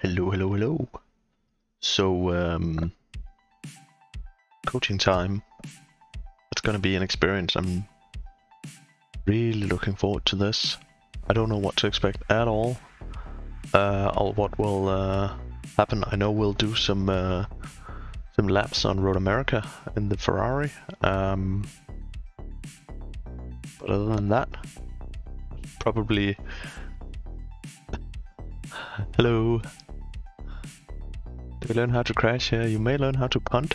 Hello. So, coaching time. It's gonna be an experience. I'm really looking forward to this. I don't know what to expect at all. Or what will happen. I know we'll do some laps on Road America in the Ferrari. But other than that, probably. Hello. Do you learn how to crash here? You may learn how to punt.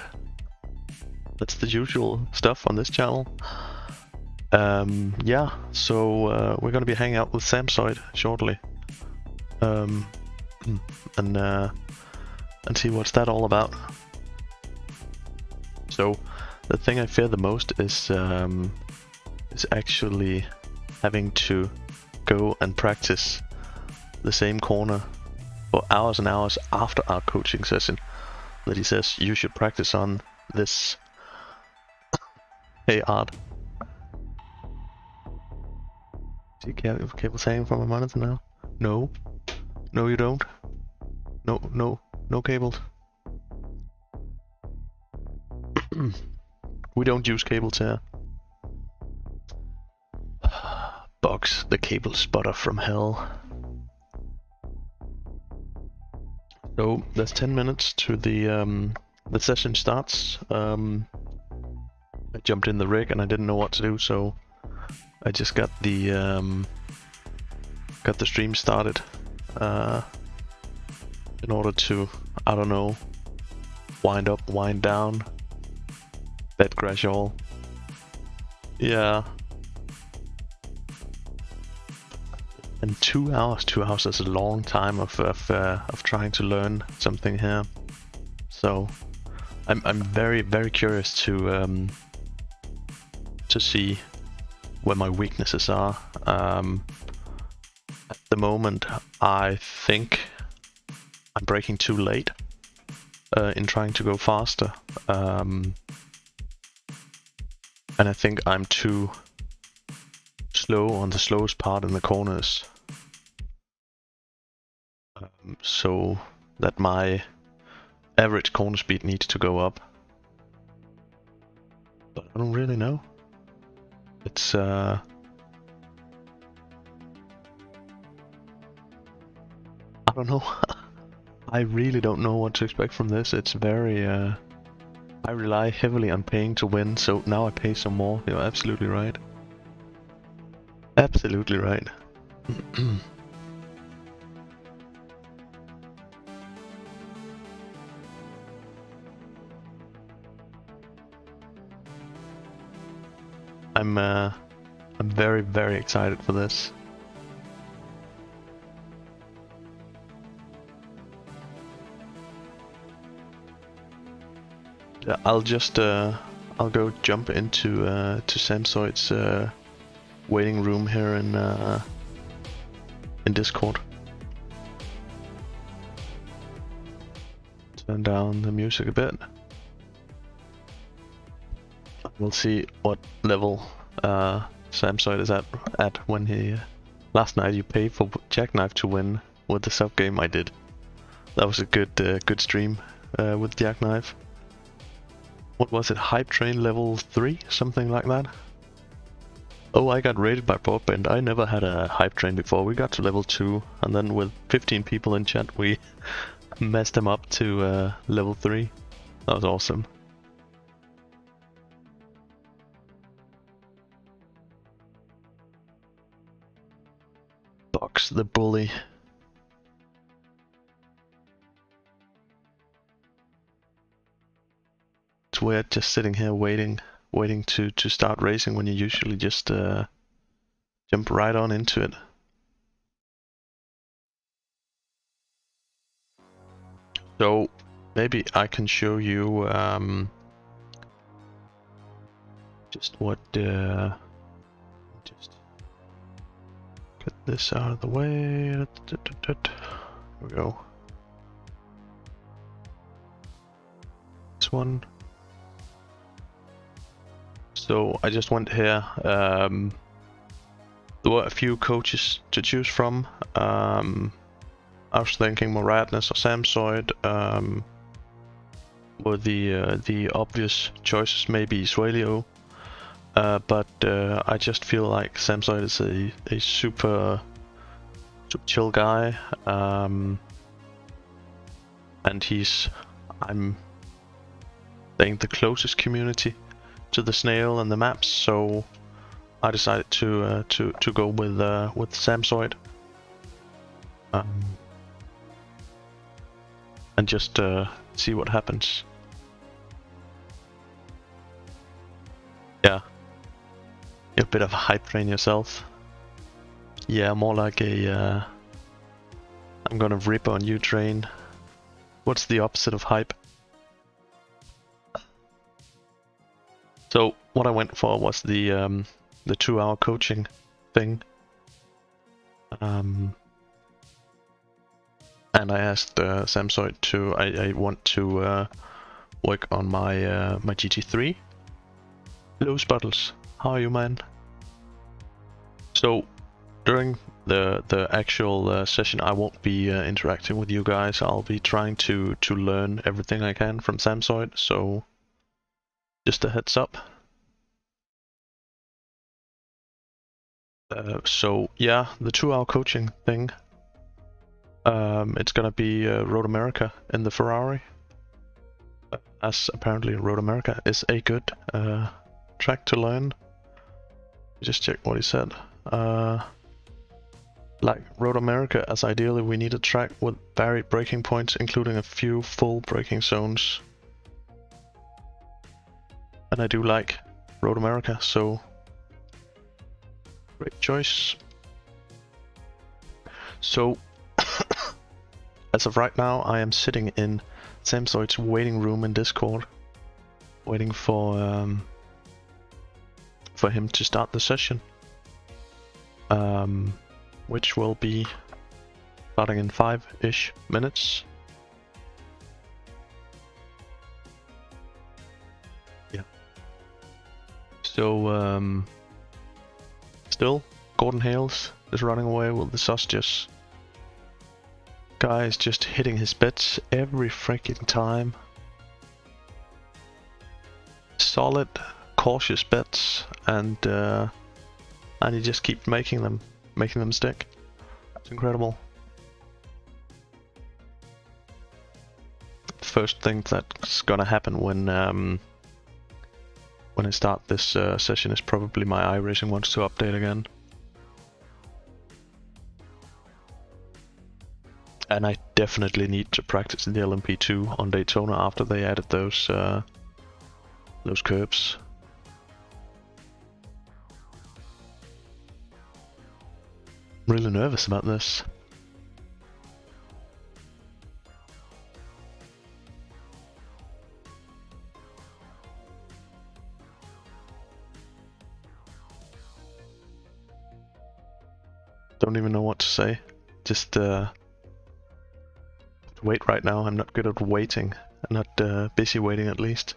That's the usual stuff on this channel. Yeah, so we're gonna be hanging out with Sampsoid shortly. And see what's that all about. So the thing I fear the most is actually having to go and practice the same corner for hours and hours after our coaching session that he says you should practice on this. Hey Art. See cables hanging from my monitor now? No. No you don't. No cables. We don't use cables here. Box, the cable spotter from hell. So there's 10 minutes to the session starts. I jumped in the rig and I didn't know what to do, so I just got the stream started in order to, I don't know, wind up, wind down, bed crash all. Yeah. And 2 hours is a long time of trying to learn something here. So I'm very curious to see where my weaknesses are. At the moment, I think I'm braking too late in trying to go faster, and I think I'm too slow on the slowest part in the corners, so that my average corner speed needs to go up. But I don't really know. It's I don't know. I really don't know what to expect from this. It's very I rely heavily on paying to win, so now I pay some more. You're absolutely right. Absolutely right. I'm very excited for this. Yeah, I'll just I'll go jump into to Sampsoid's waiting room here in Discord. Turn down the music a bit. We'll see what level Sampsoid is at when he... Last night you paid for Jackknife to win with the sub game I did. That was a good stream with Jackknife. What was it? Hype Train level 3? Something like that? Oh, I got rated by Broadband. I never had a Hype Train before. We got to level 2 and then with 15 people in chat we messed him up to level 3. That was awesome. Box the bully. It's weird just sitting here waiting to start racing when you usually just jump right on into it. So maybe I can show you just what just get this out of the way. Here we go. This one. So I just went here. There were a few coaches to choose from. I was thinking Moradness or Sampsoid were the obvious choices, maybe Suelio. But I just feel like Sampsoid is a super chill guy, and I'm saying the closest community to the snail and the maps, so I decided to go with Sampsoid, and just see what happens. Yeah, you're a bit of a hype train yourself. Yeah, more like a I'm gonna rip on you train. What's the opposite of hype? So what I went for was the 2-hour coaching thing. And I asked Sampsoid to I want to work on my my GT3. Hello Spuddles, how are you, man? So during the actual session, I won't be interacting with you guys. I'll be trying to learn everything I can from Sampsoid. So just a heads up. So yeah, the 2-hour coaching thing. It's gonna be Road America in the Ferrari, as apparently Road America is a good track to learn. Just check what he said. Like Road America, as ideally we need a track with varied braking points, including a few full braking zones. And I do like Road America, so great choice. So as of right now, I am sitting in Sampsoid's waiting room in Discord, waiting for him to start the session, which will be starting in 5-ish minutes. Yeah. So still, Gordon Hales is running away with the sausages. Guy is just hitting his bets every freaking time. Solid, cautious bets, and he just keeps making them stick. It's incredible. First thing that's gonna happen when I start this session is probably my iRacing wants to update again. And I definitely need to practice the LMP2 on Daytona after they added those curbs. I'm really nervous about this. Don't even know what to say. Just wait right now. I'm not good at waiting. I'm not busy waiting, at least.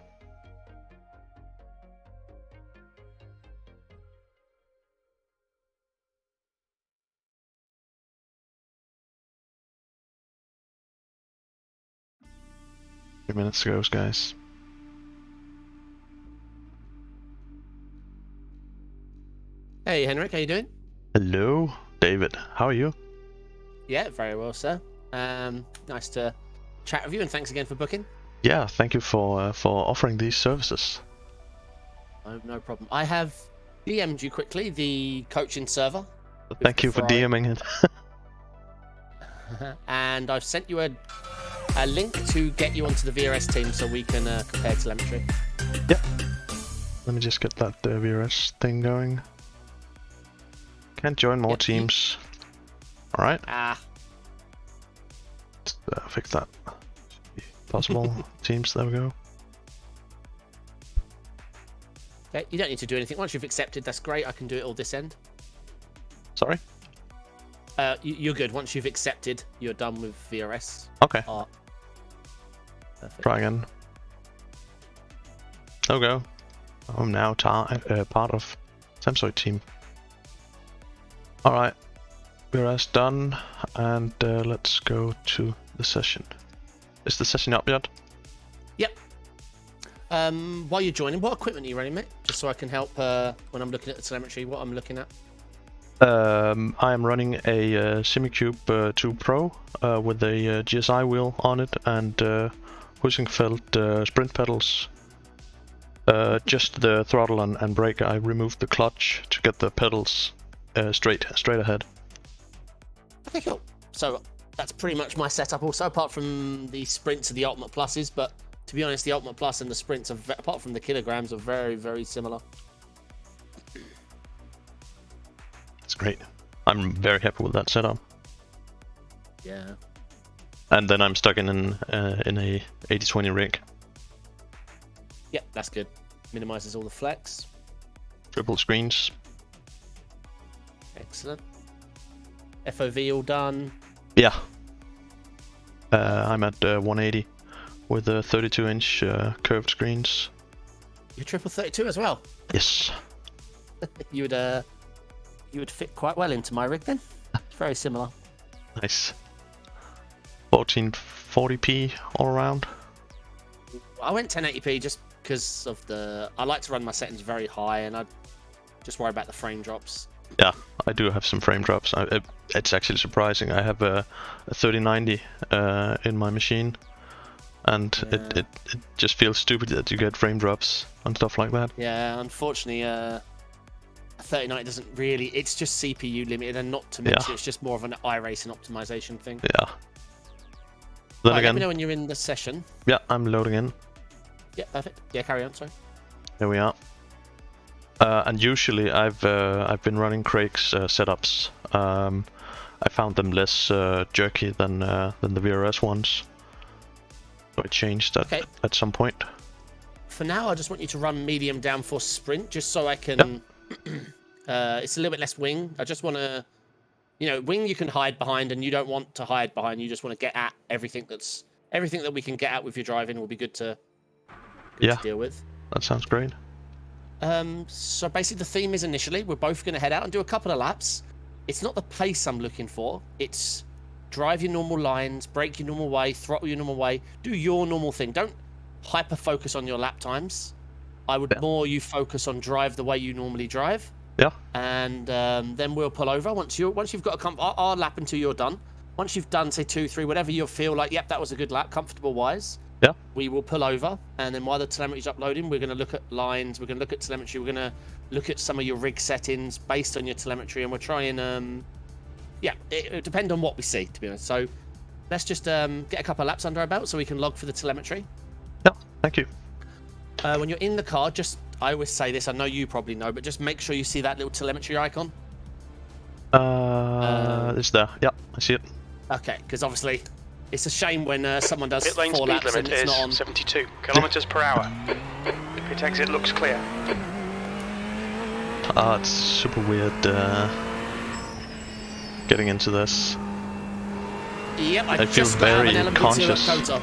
Few minutes to go, guys. Hey Henrik, how you doing? Hello, David. How are you? Yeah, very well, sir. Nice to chat with you, and thanks again for booking. Yeah, thank you for offering these services. Oh, no problem. I have DM'd you quickly the coaching server. Thank you for DMing it. And I've sent you a link to get you onto the VRS team so we can compare telemetry. Yep. Let me just get that VRS thing going. Can't join more teams. Alright. Let's fix that. Possible teams, there we go. Okay, you don't need to do anything. Once you've accepted, that's great. I can do it all this end. Sorry? You're good. Once you've accepted, you're done with VRS. Okay. Perfect. Try again. There we go. I'm now part of Sampsoid team. Alright. VRS done, and let's go to the session. Is the session up yet? Yep. While you're joining, what equipment are you running, mate? Just so I can help when I'm looking at the telemetry, what I'm looking at. I am running a Simicube 2 Pro with a GSI wheel on it and Husingfeld sprint pedals. Just the throttle and brake. I removed the clutch to get the pedals straight ahead. Okay, cool. So that's pretty much my setup also, apart from the Sprint to the Ultimate Pluses, but to be honest, the Ultimate Plus and the Sprints, are apart from the kilograms, are very, very similar. It's great. I'm very happy with that setup. Yeah. And then I'm stuck in a 80/20 rig. Yep, that's good. Minimizes all the flex. Triple screens. Excellent. FOV all done. Yeah. I'm at 180 with 32-inch curved screens. You're triple 32 as well. Yes. You would fit quite well into my rig then. It's very similar. Nice. 1440p all around. I went 1080p just because of I like to run my settings very high, and I just worry about the frame drops. Yeah, I do have some frame drops. It's actually surprising. I have a 3090 in my machine, and yeah. it just feels stupid that you get frame drops and stuff like that. Yeah, unfortunately, 3090 doesn't really. It's just CPU limited, and not to mention it's just more of an iRacing optimization thing. Yeah. Then again, let me know when you're in the session. Yeah, I'm loading in. Yeah, perfect. Yeah, carry on. Sorry. Here we are. And usually I've been running Craig's setups. I found them less jerky than the VRS ones. So I changed that at some point. For now, I just want you to run medium downforce sprint, just so I can. It's a little bit less wing. I just want to, wing you can hide behind, and you don't want to hide behind. You just want to get at everything that we can get at with your driving will be good to deal with. That sounds great. So basically the theme is initially we're both going to head out and do a couple of laps. It's not the pace I'm looking for. It's drive your normal lines, brake your normal way, throttle your normal way, do your normal thing. Don't hyper focus on your lap times. I would more you focus on drive the way you normally drive. Yeah. And then we'll pull over once you've got our lap until you're done. Once you've done say 2, 3, whatever you feel like, yep, that was a good lap, comfortable wise. Yeah. We will pull over, and then while the telemetry's uploading, we're going to look at lines, we're going to look at telemetry, we're going to look at some of your rig settings based on your telemetry, and we'll try and, it'll depend on what we see, to be honest. So let's just get a couple of laps under our belt so we can log for the telemetry. Yeah, thank you. When you're in the car, I always say this, I know you probably know, but just make sure you see that little telemetry icon. It's there. Yeah, I see it. Okay, because obviously it's a shame when someone does Pit lane 4 speed laps limit and it's is not on. 72 kilometers per hour. Pit exit looks clear. It's super weird getting into this. Yep, I feel just got to have very an LMP2 conscious. at Kota.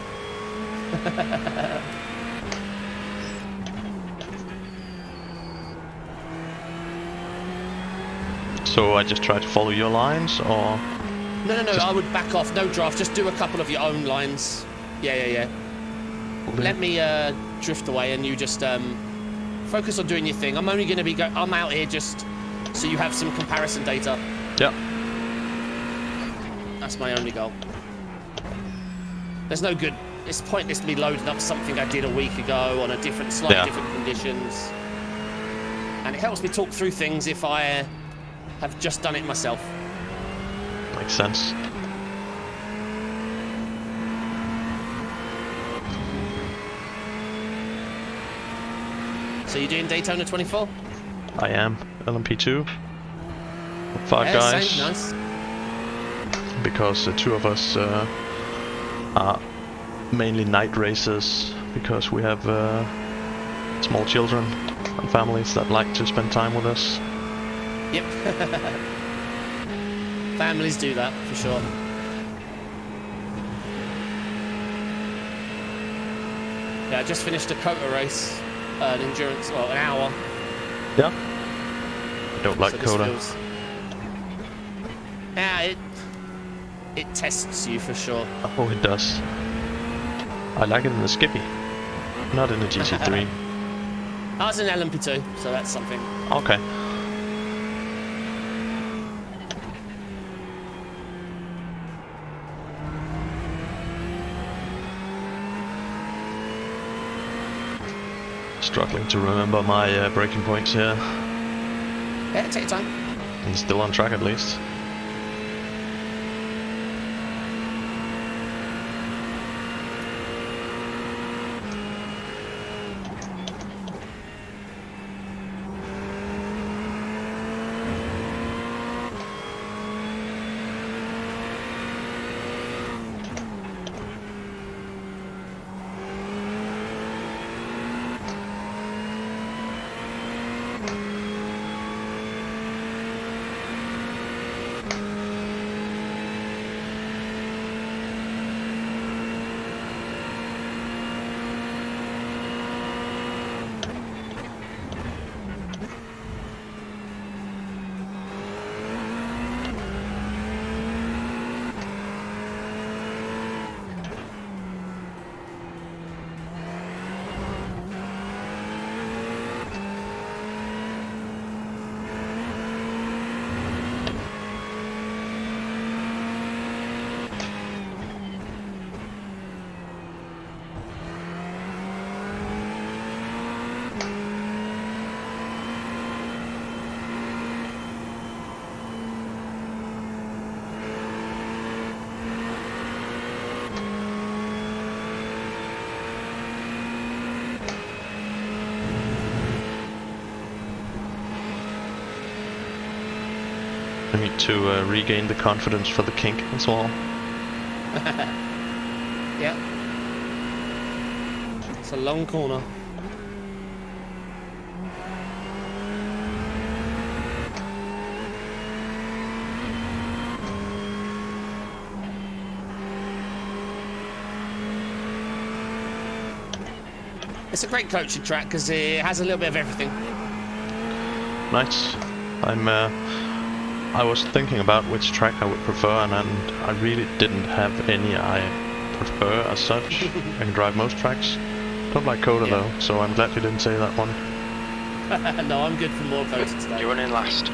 So I just try to follow your lines, or? No, I would back off. No draft. Just do a couple of your own lines. Yeah. Let me drift away, and you just focus on doing your thing. I'm only going to be I'm out here just so you have some comparison data. Yeah. That's my only goal. There's no good. It's pointless me loading up something I did a week ago on a slightly different conditions. And it helps me talk through things if I have just done it myself. Makes sense. So you're doing Daytona 24? I am. LMP2. 5 guys. Same, nice. Because the 2 of us are mainly night racers, because we have small children and families that like to spend time with us. Yep. Families do that, for sure. Yeah, I just finished a Kota race, an endurance, an hour. Yeah. I don't like Kota. Yeah, it tests you for sure. Oh, it does. I like it in the Skippy, not in the GT3. I was in LMP2, so that's something. Okay. Struggling to remember my braking points here. Yeah, take your time. He's still on track at least. I need to regain the confidence for the kink as well. Yeah. It's a long corner. It's a great coaching track because it has a little bit of everything. Nice. I was thinking about which track I would prefer, and I really didn't have any I prefer as such. I can drive most tracks. Don't like Coda though, so I'm glad you didn't say that one. No, I'm good for more Coda today. You're running last.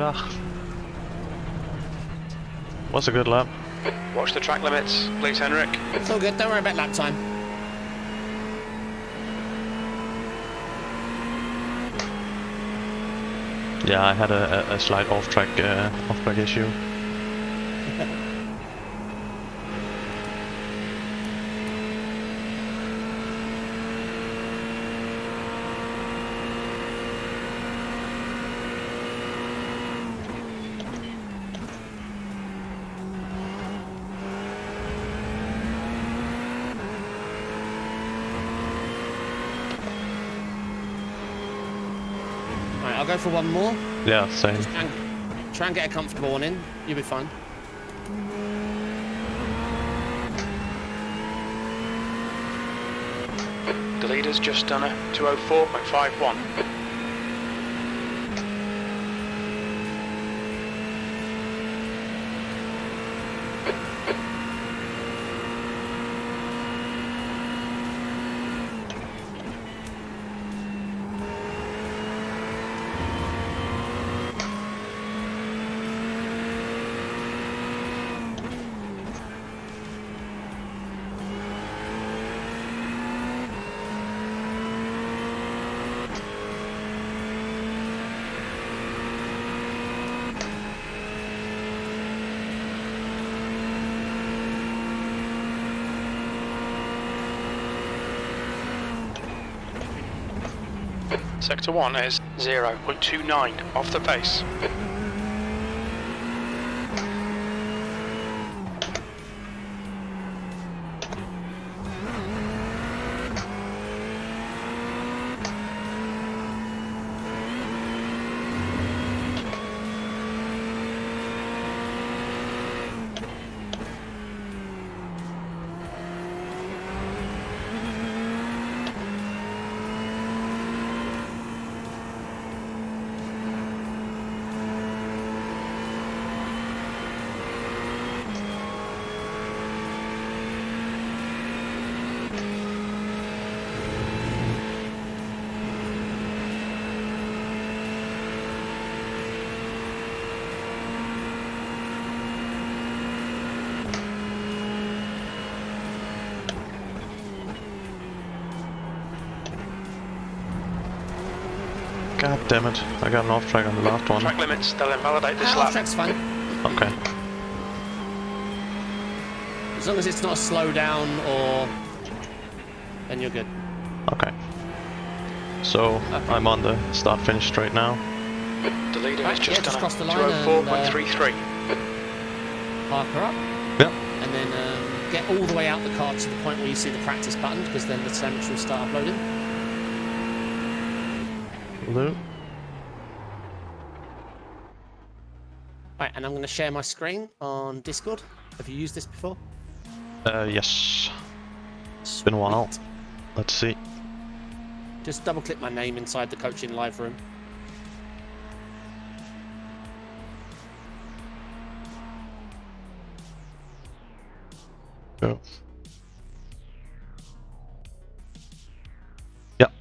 Ugh. Was a good lap. Watch the track limits, please, Henrik. It's all good, don't worry about lap time. Yeah, I had a slight off-track issue. Right, I'll go for one more. Yeah, same. Just try and get a comfortable one in. You'll be fine. The leader's just done a 204.51. Sector 1 is 0.29 off the pace. God damn it, I got an off track on the last one. Track limits, they'll invalidate this Off lap. track's fine. Okay. As long as it's not a slowdown or... then you're good. Okay. So, I'm on the start-finish straight now. The leader Right, is just yeah, done cross the a line 204.33. Park her up. Yep. And then get all the way out the car to the point where you see the practice button, because then the telemetry will start uploading. Will do. Right, and I'm going to share my screen on Discord. Have you used this before? Yes. It's been a while. Sweet. Let's see. Just double click my name inside the coaching live room. Go. Yep.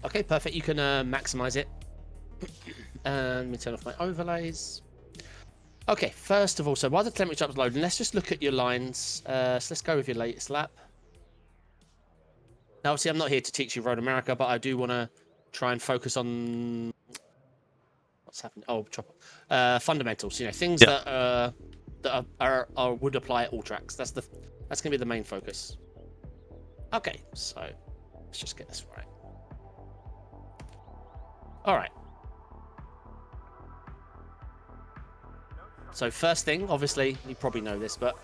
Okay, perfect. You can maximize it. And let me turn off my overlays. Okay, first of all, so while the telemetry's uploading, let's just look at your lines. So let's go with your latest lap. Now, obviously, I'm not here to teach you Road America, but I do want to try and focus on what's happening. Oh, fundamentals. You know, things that would apply at all tracks. That's gonna be the main focus. Okay, so let's just get this right. All right. So first thing, obviously, you probably know this, but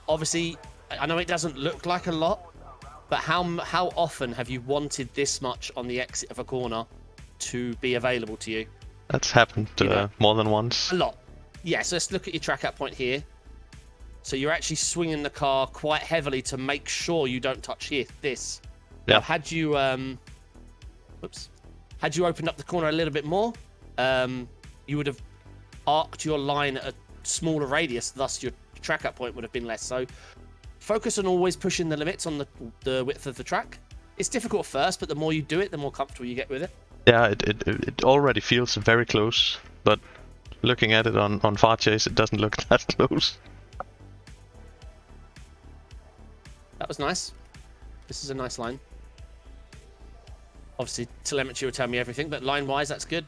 obviously, I know it doesn't look like a lot, but how often have you wanted this much on the exit of a corner to be available to you? That's happened more than once. A lot. Yeah, so let's look at your track out point here. So you're actually swinging the car quite heavily to make sure you don't touch this. Yeah. Now, had you opened up the corner a little bit more, you would have arced your line at a smaller radius, thus your track out point would have been less. So focus on always pushing the limits on the width of the track. It's difficult at first, but the more you do it, the more comfortable you get with it. Yeah, it already feels very close, but looking at it on Far Chase, it doesn't look that close. That was nice. This is a nice line. Obviously, telemetry will tell me everything, but line-wise, that's good.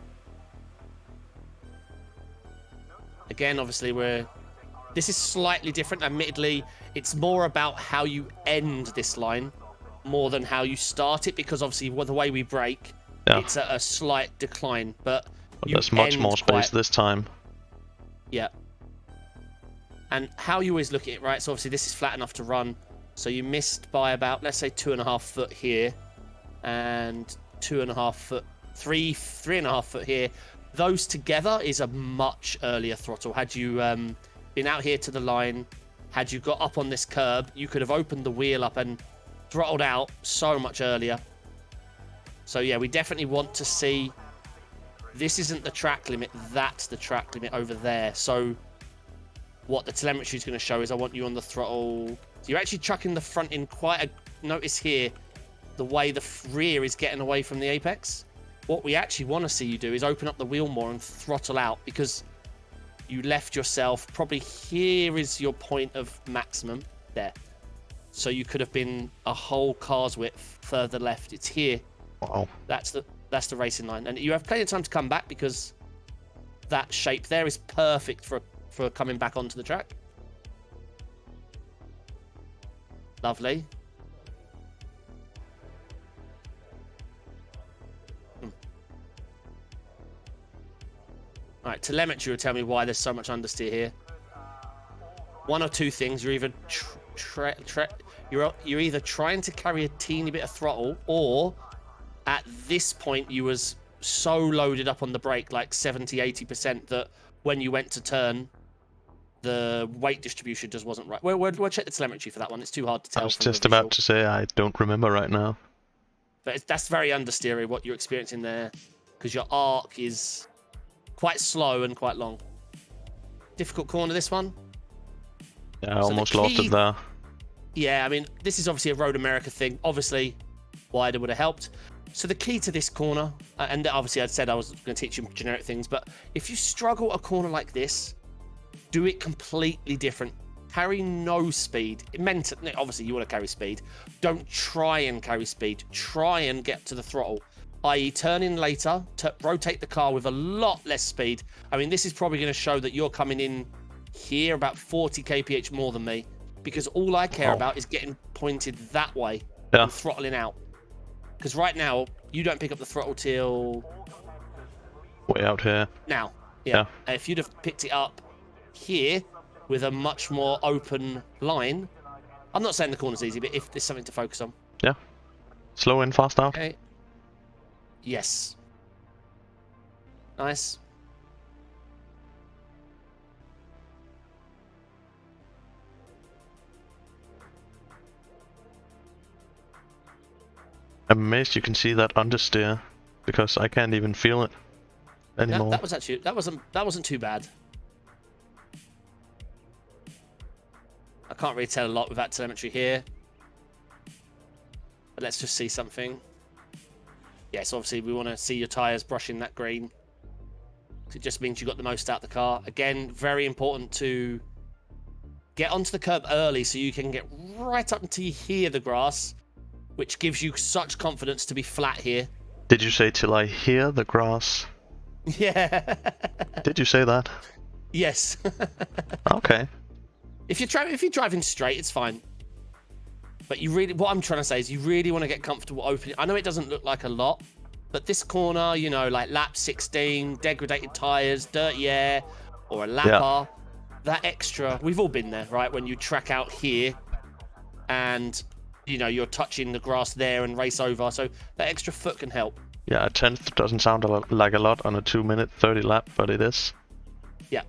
Again, obviously, this is slightly different. Admittedly, it's more about how you end this line more than how you start it, because obviously, the way we brake, it's a slight decline, but there's much more space this time. Yeah. And how you always look at it, right? So obviously, this is flat enough to run. So you missed by about, let's say, 2.5 foot here, and 2.5 foot, 3.5 foot here. Those together is a much earlier throttle. Had you been out here to the line, had you got up on this curb, you could have opened the wheel up and throttled out so much earlier. So yeah, we definitely want to see, this isn't the track limit, that's the track limit over there. So what the telemetry is going to show is I want you on the throttle. So you're actually chucking the front in quite a, notice here, the way the rear is getting away from the apex. What we actually want to see you do is open up the wheel more and throttle out, because you left yourself, probably here is your point of maximum, there. So you could have been a whole car's width further left. It's here. Wow. That's the racing line. And you have plenty of time to come back, because that shape there is perfect for coming back onto the track. Alright, telemetry will tell me why there's so much understeer here. One or two things. You're either you're either trying to carry a teeny bit of throttle, or at this point you was so loaded up on the brake, like 70-80%, that when you went to turn, the weight distribution just wasn't right. We'll check the telemetry for that one. It's too hard to tell. I was just about to say I don't remember right now. But that's very understeery what you're experiencing there, because your arc is quite slow and quite long. Difficult corner, this one. Yeah, I almost lost it there. Yeah, I mean, this is obviously a Road America thing. Obviously, wider would have helped. So the key to this corner, and obviously I said I was going to teach you generic things, but if you struggle a corner like this, do it completely different. Carry no speed. Obviously, you want to carry speed. Don't try and carry speed. Try and get to the throttle, i.e. turn in later, rotate the car with a lot less speed. I mean, this is probably going to show that you're coming in here about 40 kph more than me, because all I care about is getting pointed that way and throttling out. Because right now, you don't pick up the throttle till... way out here. Now. Yeah. If you'd have picked it up here with a much more open line, I'm not saying the corner's easy, but if there's something to focus on. Yeah. Slow in, fast out. Okay. Yes. Nice. I'm amazed you can see that understeer, because I can't even feel it anymore. That was actually that wasn't too bad. I can't really tell a lot with that telemetry here, but let's just see something. Yes, obviously we want to see your tyres brushing that green. It just means you got the most out of the car. Again, very important to get onto the curb early so you can get right up until you hear the grass, which gives you such confidence to be flat here. Did you say till I hear the grass? Yeah. Did you say that? Yes. Okay. If you're driving straight, it's fine. But what I'm trying to say is you really want to get comfortable opening. I know it doesn't look like a lot, but this corner, you know, like lap 16, degraded tires, dirty air, or a lap bar, that extra, we've all been there, right? When you track out here and, you know, you're touching the grass there and race over, so that extra foot can help. Yeah, a 10th doesn't sound like a lot on a 2-minute 30 lap, but it is. Yeah.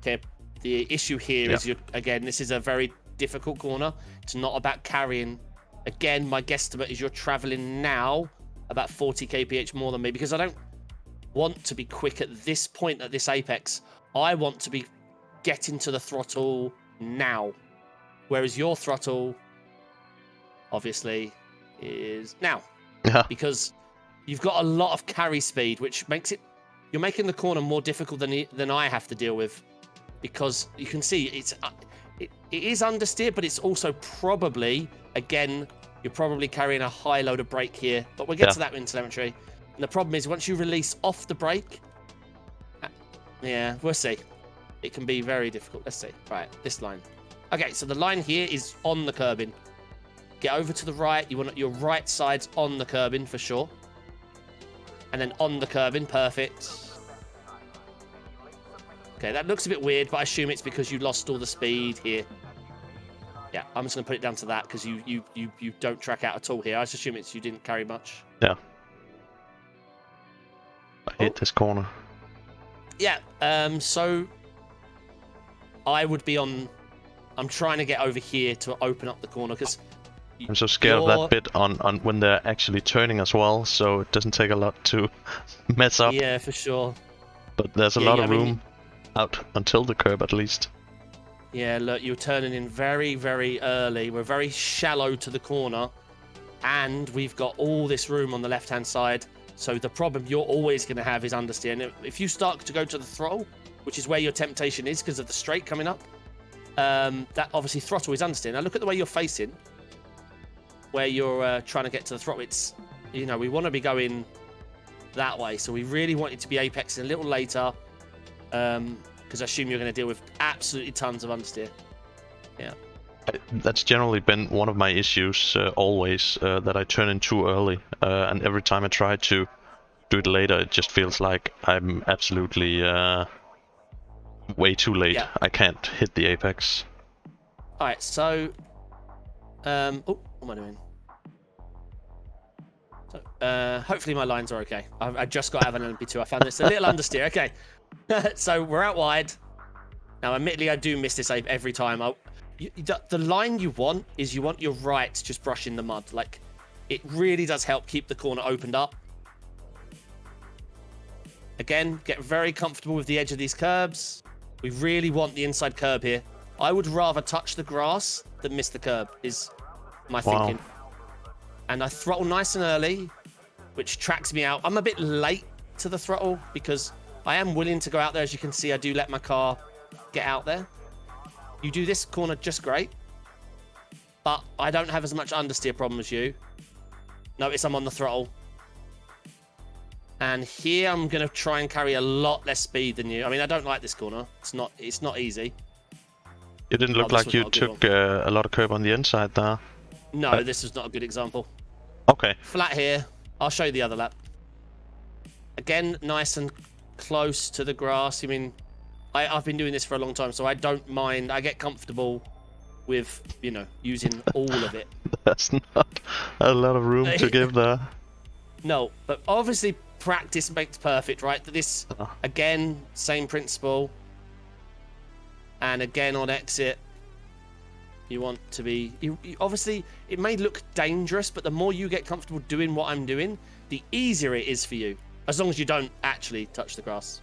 Okay, the issue here is, again, this is a very difficult corner. It's not about carrying. Again, my guesstimate is you're traveling now about 40 kph more than me, because I don't want to be quick at this point, at this apex. I want to be getting to the throttle now, whereas your throttle obviously is now. Yeah. Because you've got a lot of carry speed, which makes it, you're making the corner more difficult than I have to deal with, because you can see it is understeer, but it's also probably, again, you're probably carrying a high load of brake here, but we'll get to that in telemetry. And the problem is, once you release off the brake, yeah, we'll see. It can be very difficult. Let's see. Right, this line. Okay, so the line here is on the curbing. Get over to the right. You want your right side's on the curbing for sure. And then on the curbing, perfect. Okay, that looks a bit weird, but I assume it's because you lost all the speed here. Yeah, I'm just going to put it down to that, because you don't track out at all here. I just assume it's you didn't carry much. Yeah. I hate this corner. Yeah, so I would be on... I'm trying to get over here to open up the corner, because... I'm so scared of that bit on when they're actually turning as well, so it doesn't take a lot to mess up. Yeah, for sure. But there's a lot of room out until the curb, at least. Yeah, look, you're turning in very, very early. We're very shallow to the corner, and we've got all this room on the left-hand side. So the problem you're always going to have is understeer. And if you start to go to the throttle, which is where your temptation is because of the straight coming up, that obviously throttle is understeer. Now look at the way you're facing, where you're trying to get to the throttle. It's, you know, we want to be going that way. So we really want it to be apexing a little later, because I assume you're going to deal with absolutely tons of understeer. Yeah. That's generally been one of my issues always, that I turn in too early, and every time I try to do it later, it just feels like I'm absolutely way too late. Yeah. I can't hit the apex. All right, so what am I doing? So, hopefully my lines are okay. I just got out of an LMP2. I found this a little understeer. Okay, so we're out wide. Now, admittedly, I do miss this ape every time. The line you want is you want your right just brushing the mud. Like, it really does help keep the corner opened up. Again, get very comfortable with the edge of these curbs. We really want the inside curb here. I would rather touch the grass than miss the curb, is my thinking. And I throttle nice and early, which tracks me out. I'm a bit late to the throttle because I am willing to go out there. As you can see, I do let my car get out there. You do this corner just great, but I don't have as much understeer problem as you. Notice I'm on the throttle. And here I'm going to try and carry a lot less speed than you. I mean, I don't like this corner. It's not easy. It didn't look like you took a lot of curb on the inside there. No, this is not a good example. Okay. Flat here. I'll show you the other lap. Again, nice and close to the grass. I mean, I've been doing this for a long time, so I don't mind. I get comfortable with, you know, using all of it. That's not a lot of room to give there. No, but obviously practice makes perfect, right? This, again, same principle. And again on exit, you want to be... You obviously, it may look dangerous, but the more you get comfortable doing what I'm doing, the easier it is for you. As long as you don't actually touch the grass.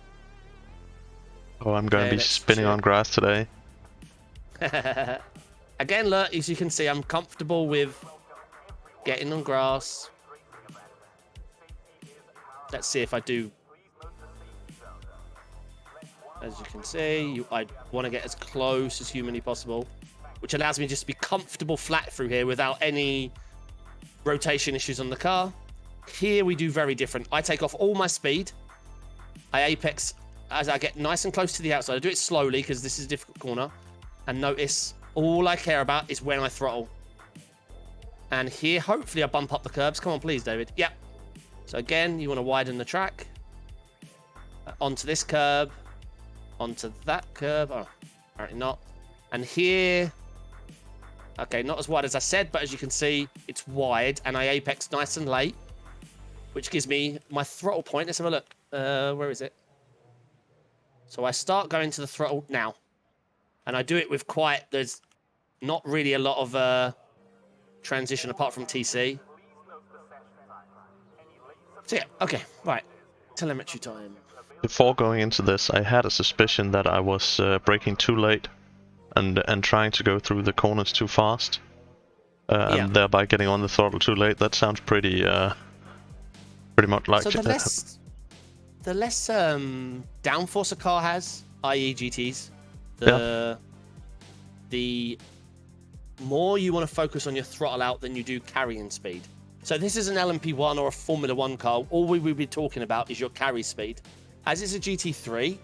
Oh, I'm going to be spinning on grass today. Again, look, as you can see, I'm comfortable with getting on grass. Let's see if I do. As you can see, I want to get as close as humanly possible, which allows me just to be comfortable flat through here without any rotation issues on the car. Here we do very different. I take off all my speed. I apex as I get nice and close to the outside. I do it slowly because this is a difficult corner. And notice, all I care about is when I throttle. And here, hopefully I bump up the curbs. Come on, please, David. Yep. So again, you want to widen the track. Onto this curb. Onto that curb. Oh, apparently not. And here... Okay, not as wide as I said, but as you can see, it's wide. And I apex nice and late, which gives me my throttle point. Let's have a look. Where is it? So I start going to the throttle now. And I do it with quite... There's not really a lot of transition apart from TC. So yeah, okay, right. Telemetry time. Before going into this, I had a suspicion that I was braking too late and trying to go through the corners too fast. And thereby getting on the throttle too late. That sounds pretty much like... So the less downforce a car has, i.e. GTs, the more you want to focus on your throttle out than you do carrying speed. So this is an LMP1 or a Formula 1 car. All we will be talking about is your carry speed. As it's a GT3,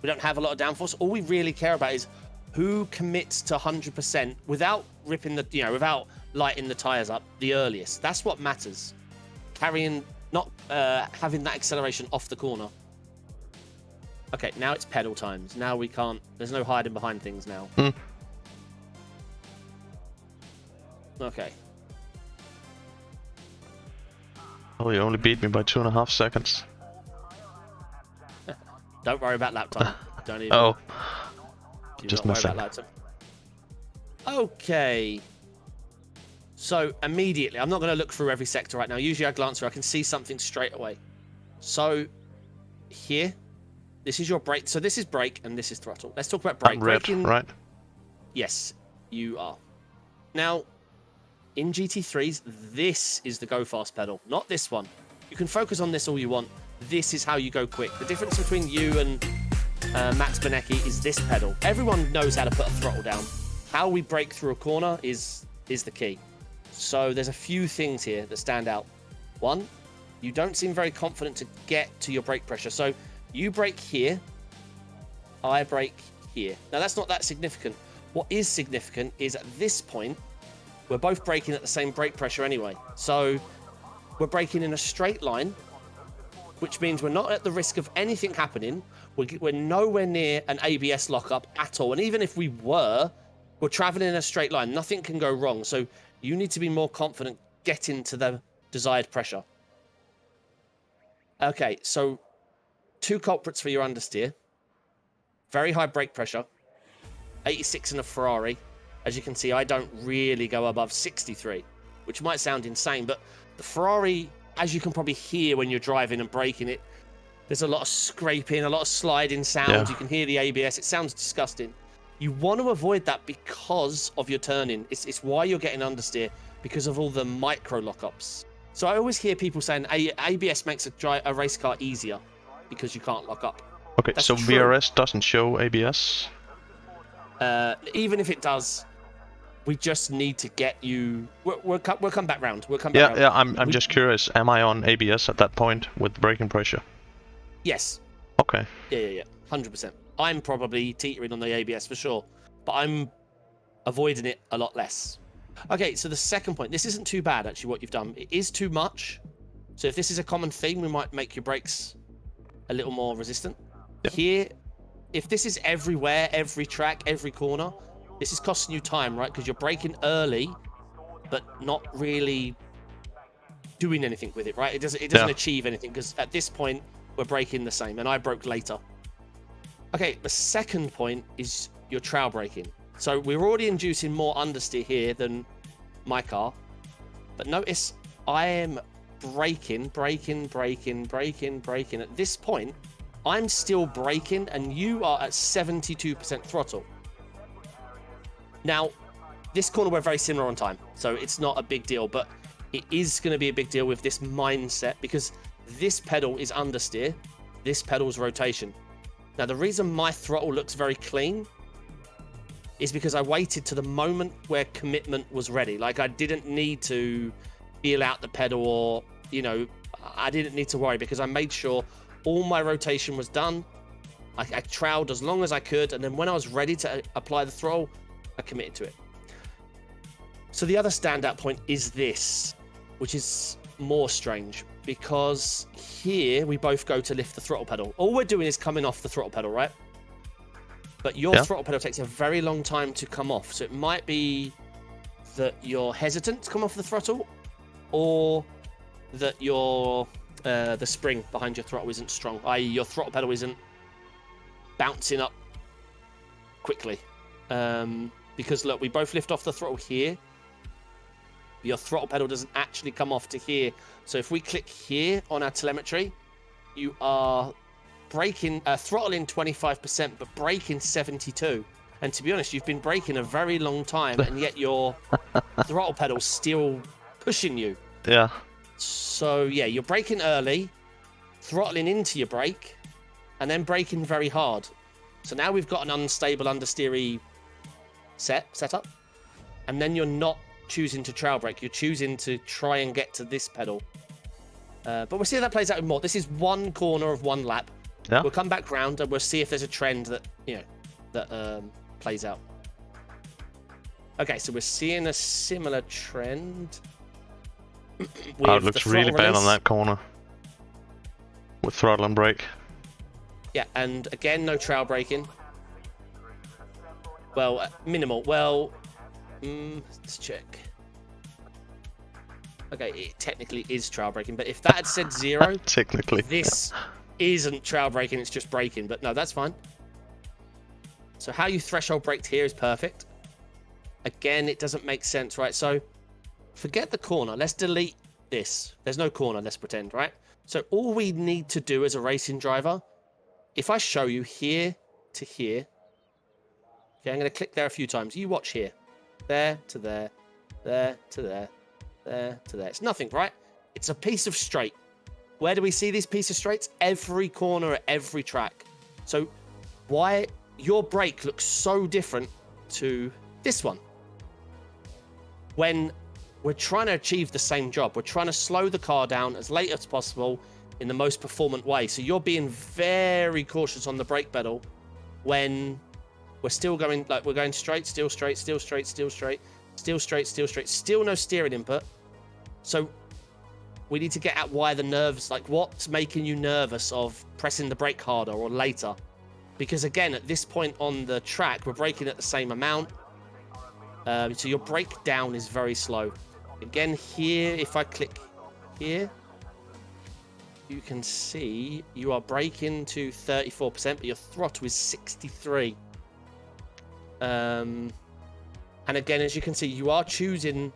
we don't have a lot of downforce. All we really care about is who commits to 100% without ripping the, without lighting the tires up the earliest. That's what matters. Carrying, not having that acceleration off the corner. Okay, now it's pedal times. Now we can't, there's no hiding behind things now. Okay. Oh, you only beat me by 2.5 seconds. Don't worry about lap time. Don't even. Oh. Do Just not worry missing. about lap time. Okay. So immediately, I'm not going to look through every sector right now. Usually I glance through, I can see something straight away. So here, this is your brake. So this is brake and this is throttle. Let's talk about brake. I'm red, Braking, right? yes, you are. Now, in GT3s, this is the go fast pedal, not this one. You can focus on this all you want. This is how you go quick. The difference between you and Max Benecki is this pedal. Everyone knows how to put a throttle down. How we break through a corner is the key. So there's a few things here that stand out. One, you don't seem very confident to get to your brake pressure. So you brake here, I brake here. Now that's not that significant. What is significant is at this point, we're both braking at the same brake pressure anyway. So we're braking in a straight line. which means we're not at the risk of anything happening. We're nowhere near an ABS lockup at all. And even if we were, we're traveling in a straight line. Nothing can go wrong. So you need to be more confident getting to the desired pressure. Okay, so 2 culprits for your understeer. Very high brake pressure. 86 in a Ferrari. As you can see, I don't really go above 63, which might sound insane, but the Ferrari, as you can probably hear when you're driving and braking it, there's a lot of scraping, a lot of sliding sounds. Yeah. You can hear the ABS. It sounds disgusting. You want to avoid that because of your turning. It's why you're getting understeer, because of all the micro lockups. So I always hear people saying ABS makes a race car easier because you can't lock up. Okay, That's so true. VRS doesn't show ABS? Even if it does, we just need to get you. We'll come back round. We'll come back round. Yeah, I'm just curious. Am I on ABS at that point with braking pressure? Yes. Okay. Yeah. 100%. I'm probably teetering on the ABS for sure, but I'm avoiding it a lot less. Okay, so the second point. This isn't too bad, actually, what you've done. It is too much. So if this is a common theme, we might make your brakes a little more resistant. Yep. Here, if this is everywhere, every track, every corner, this is costing you time, right? Because you're braking early, but not really doing anything with it, right? It doesn't achieve anything, because at this point, we're braking the same, and I broke later. Okay, the second point is your trail braking. So we're already inducing more understeer here than my car. But notice I am braking. At this point, I'm still braking, and you are at 72% throttle. Now, this corner, we're very similar on time, so it's not a big deal, but it is going to be a big deal with this mindset, because this pedal is understeer, this pedal's rotation. Now, the reason my throttle looks very clean is because I waited to the moment where commitment was ready. Like, I didn't need to feel out the pedal, or, you know, I didn't need to worry, because I made sure all my rotation was done. I trailed as long as I could, and then when I was ready to apply the throttle, I committed to it. So the other standout point is this, which is more strange, because here we both go to lift the throttle pedal. All we're doing is coming off the throttle pedal, right? But your throttle pedal takes a very long time to come off. So it might be that you're hesitant to come off the throttle, or that your the spring behind your throttle isn't strong, i.e. your throttle pedal isn't bouncing up quickly. Because look, we both lift off the throttle here. Your throttle pedal doesn't actually come off to here. So if we click here on our telemetry, you are braking, throttling 25%, but braking 72%. And to be honest, you've been braking a very long time, and yet your throttle pedal's still pushing you. Yeah. So yeah, you're braking early, throttling into your brake, and then braking very hard. So now we've got an unstable understeery setup, and then you're not choosing to trail brake. You're choosing to try and get to this pedal. But we'll see how that plays out with more. This is one corner of one lap. Yeah. We'll come back round and we'll see if there's a trend that plays out. Okay, so we're seeing a similar trend. Oh, it looks really bad on that corner with throttle and brake. Yeah, and again, no trail braking. Well, minimal. Well, let's check. Okay, it technically is trail braking, but if that had said 0, technically, this isn't trail braking, it's just braking. But no, that's fine. So how you threshold braked here is perfect. Again, it doesn't make sense, right? So forget the corner. Let's delete this. There's no corner, let's pretend, right? So all we need to do as a racing driver, if I show you here to here, okay, I'm going to click there a few times. You watch here. There to there, there to there, there to there. It's nothing, right? It's a piece of straight. Where do we see these pieces of straights? Every corner at every track. So why your brake looks so different to this one? When we're trying to achieve the same job. We're trying to slow the car down as late as possible in the most performant way. So you're being very cautious on the brake pedal when we're still going, like we're going straight, still straight, still straight, still straight, still straight, still straight, still no steering input. So we need to get at why the nerves, like what's making you nervous of pressing the brake harder or later. Because again, at this point on the track, we're braking at the same amount. So your brake down is very slow. Again, here, if I click here, you can see you are braking to 34%, but your throttle is 63. And again, as you can see, you are choosing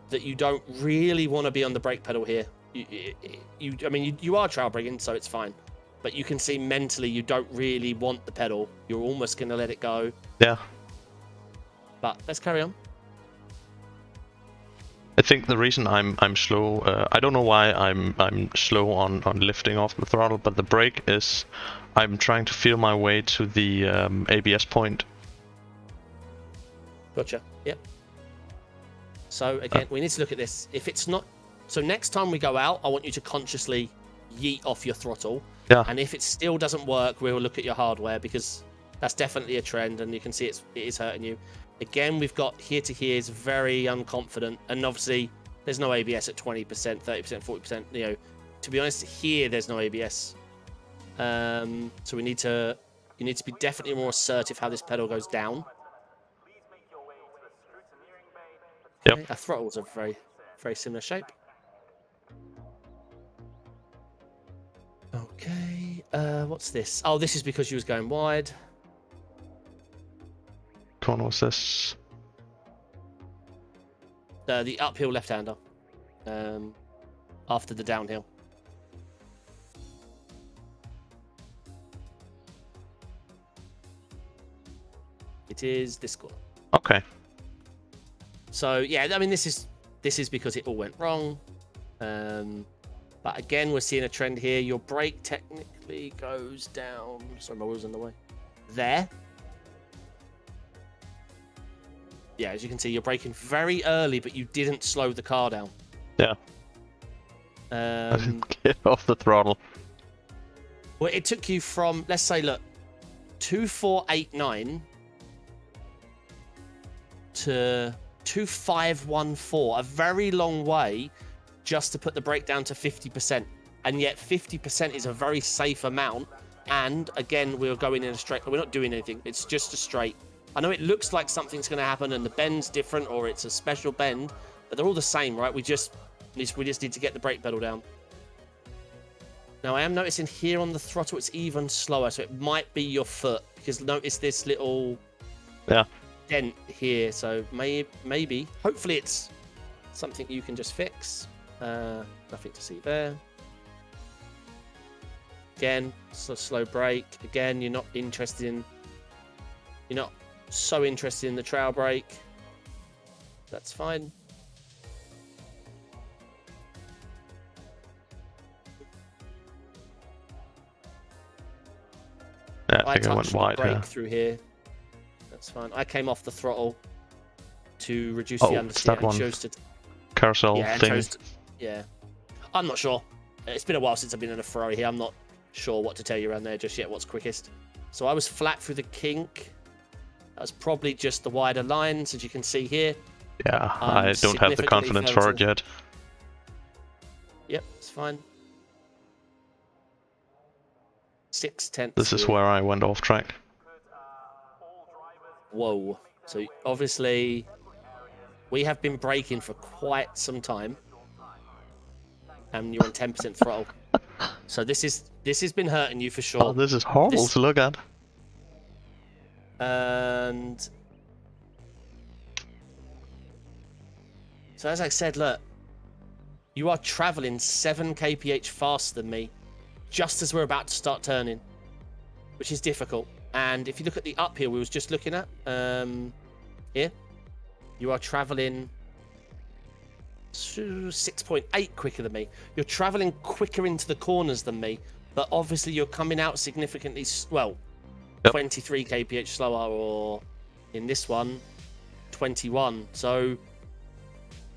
that you don't really want to be on the brake pedal here. I mean, you are trail braking, so it's fine. But you can see mentally you don't really want the pedal. You're almost going to let it go. Yeah. But let's carry on. I think the reason I'm slow, I don't know why I'm slow on lifting off the throttle, but the brake is, I'm trying to feel my way to the ABS point. Gotcha. Yep. So again, we need to look at this. If it's not, so next time we go out, I want you to consciously yeet off your throttle. Yeah. And if it still doesn't work, we'll look at your hardware, because that's definitely a trend, and you can see it is hurting you. Again, we've got here to here is very unconfident, and obviously there's no ABS at 20%, 30%, 40%. You know, to be honest, here there's no ABS. So you need to be definitely more assertive how this pedal goes down. Okay, Yep. our throttles are very, very similar shape. Okay, what's this? Oh, this is because you was going wide. Corner was this? The uphill left-hander. After the downhill. It is this corner. Okay. So yeah, I mean this is because it all went wrong. But again, we're seeing a trend here. Your brake technically goes down. Sorry, my wheel's in the way. There. Yeah, as you can see, you're braking very early, but you didn't slow the car down. Yeah. I Um, didn't get off the throttle. well, it took you from, let's say, look, 2489 to 2514, a very long way just to put the brake down to 50%. And yet 50% is a very safe amount. And again, we're going in a straight, we're not doing anything. It's just a straight. I know it looks like something's going to happen and the bend's different or it's a special bend, but they're all the same, right? We just need to get the brake pedal down. Now, I am noticing here on the throttle, it's even slower, so it might be your foot, because notice this little dent here. So maybe, hopefully it's something you can just fix. Nothing to see there. Again, slow brake. Again, you're not so interested in the trail brake. That's fine. Yeah, I think I went wide brake here. through here. That's fine. I came off the throttle to reduce Oh, the it's understeer that and one. chose to. Carousel Yeah, thing. yeah. I'm not sure. It's been a while since I've been in a Ferrari here. I'm not sure what to tell you around there just yet. What's quickest? So I was flat through the kink. That was probably just the wider lines, as you can see here. Yeah, I don't have the confidence for it yet. Yep, it's fine. 6/10. This is where I went off track. Whoa. So obviously we have been braking for quite some time. And you're on 10% throttle. So this has been hurting you for sure. Oh, this is horrible to look at. And so as I said, look, you are traveling 7 kph faster than me just as we're about to start turning, which is difficult. And if you look at the uphill we was just looking at, here, you are traveling 6.8 quicker than me. You're traveling quicker into the corners than me, but obviously you're coming out significantly, well, 23 kph slower, or in this one, 21. So,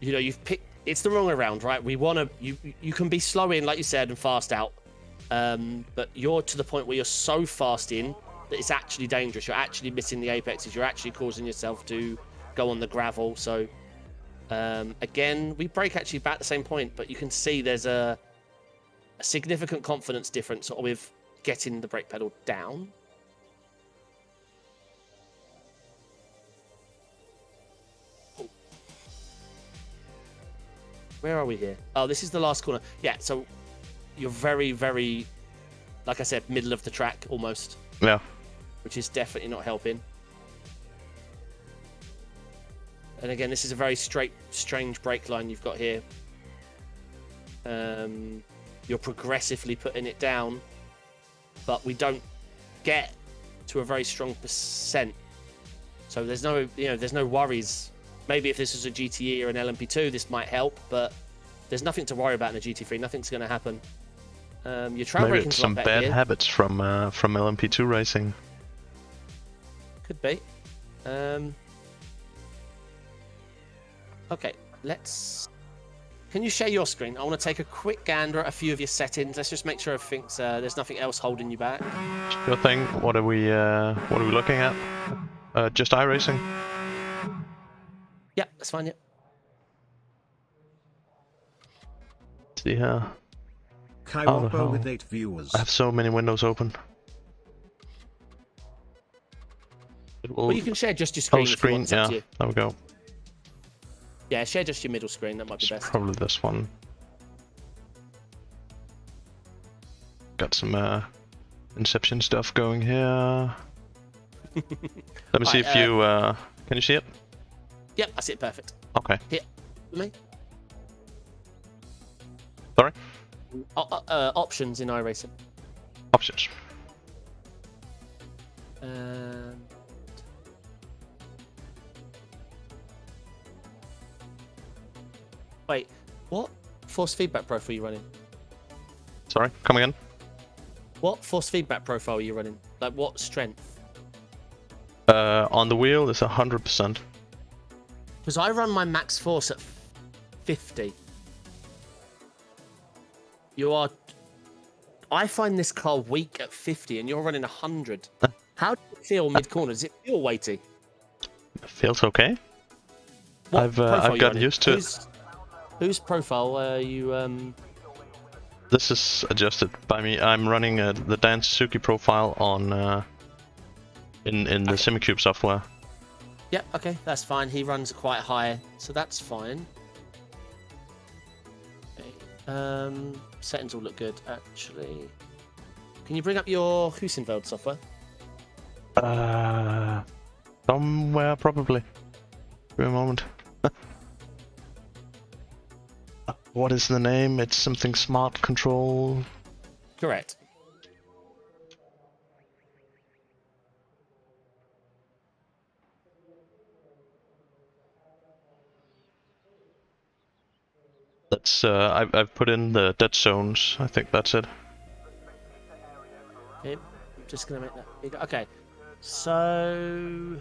you know, you've picked, it's the wrong way around, right? We want to, you can be slow in, like you said, and fast out. But you're to the point where you're so fast in that it's actually dangerous. You're actually missing the apexes. You're actually causing yourself to go on the gravel. So, Again, we brake actually about the same point, but you can see there's a significant confidence difference with getting the brake pedal down. Where are we here? Oh, this is the last corner. Yeah, so you're very, very, like I said, middle of the track almost. Yeah. Which is definitely not helping. And again, this is a very strange brake line you've got here. You're progressively putting it down, but we don't get to a very strong percent. So there's no, there's no worries. Maybe if this was a GTE or an LMP2, this might help, but there's nothing to worry about in a GT3. Nothing's going to happen. Your trail Maybe braking's it's some bad habits from LMP2 racing. Could be. Okay, let's... Can you share your screen? I want to take a quick gander at a few of your settings. Let's just make sure everything's, there's nothing else holding you back. Sure thing. What are we looking at? Just iRacing? Yeah, that's fine, yeah. See here. Kaiwapo with 8 viewers. I have so many windows open. Well, you can share just your screen. Oh, screen, yeah. There we go. Yeah, share just your middle screen. That might be best. Probably this one. Got some Inception stuff going here. Let me see if you... can you see it? Yep, I see it perfect. Okay. Here, me. Sorry? Options in iRacing. Options. Wait, what force feedback profile are you running? Sorry, come again? What force feedback profile are you running? Like what strength? On the wheel, it's 100%. Because I run my max force at 50. You are... I find this car weak at 50 and you're running 100. How do you feel mid-corner? Does it feel weighty? It feels okay. What I've gotten used to it. Whose profile are you... This is adjusted by me. I'm running the Dan Suzuki profile on in the SimiCube software. Yep, okay, that's fine. He runs quite high, so that's fine. Okay. Settings all look good, actually. Can you bring up your Husenfeld software? Somewhere probably. Give me a moment. What is the name? It's something smart control. Correct. That's I've put in the dead zones. I think that's it. Okay, I'm just gonna make that bigger. Okay, so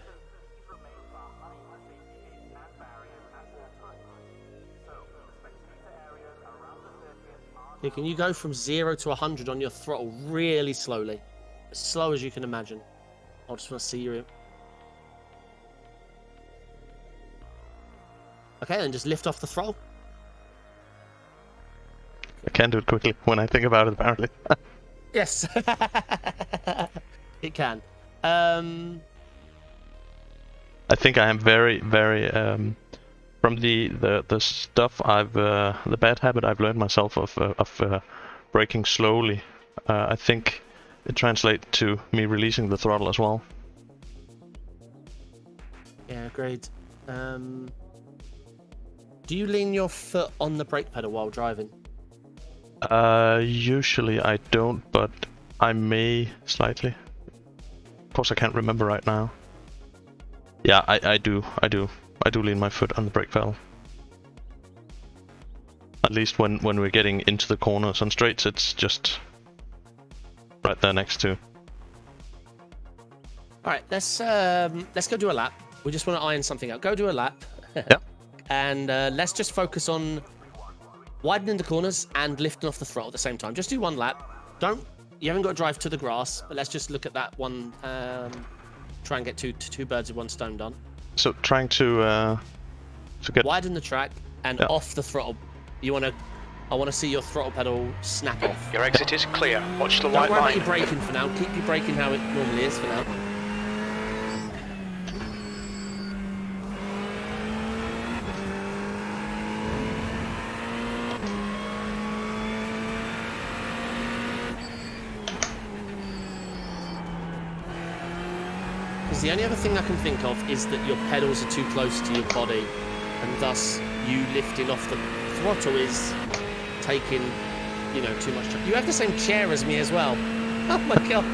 okay, can you go from 0 to 100 on your throttle really slowly, as slow as you can imagine? I just want to see your. Okay, then just lift off the throttle. I can do it quickly when I think about it, apparently. Yes, it can. I think I am very, very from the stuff I've the bad habit I've learned myself of braking slowly. I think it translates to me releasing the throttle as well. Yeah, agreed. Do you lean your foot on the brake pedal while driving? Usually I don't, but I may slightly. Of course, I can't remember right now. Yeah, I do lean my foot on the brake pedal. At least when we're getting into the corners. On straights, it's just right there next to. All right, let's go do a lap. We just want to iron something out. Go do a lap. Yeah. And let's just focus on widening the corners and lifting off the throttle at the same time. Just do one lap. You haven't got to drive to the grass, but let's just look at that one. Try and get two birds with one stone done. So trying to So get widen the track and off the throttle. I want to see your throttle pedal snap off. Your exit is clear. Watch the Don't white worry about line. your braking for now. Keep your braking how it normally is for now. Because the only other thing I can think of is that your pedals are too close to your body, and thus you lifting off the throttle is taking, you know, too much time. You have the same chair as me as well. Oh my god.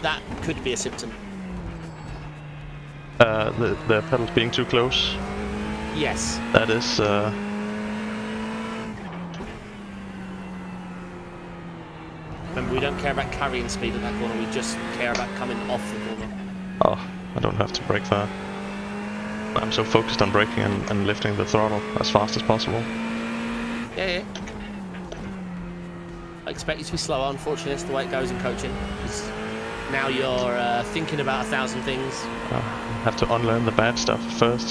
That could be a symptom. the pedals being too close. Yes. That is. Remember, we don't care about carrying speed at that corner. We just care about coming off the corner. Oh, I don't have to brake there. I'm so focused on braking and lifting the throttle as fast as possible. Yeah. I expect you to be slower. Unfortunately, that's the way it goes in coaching. Now you're thinking about 1,000 things. I have to unlearn the bad stuff first.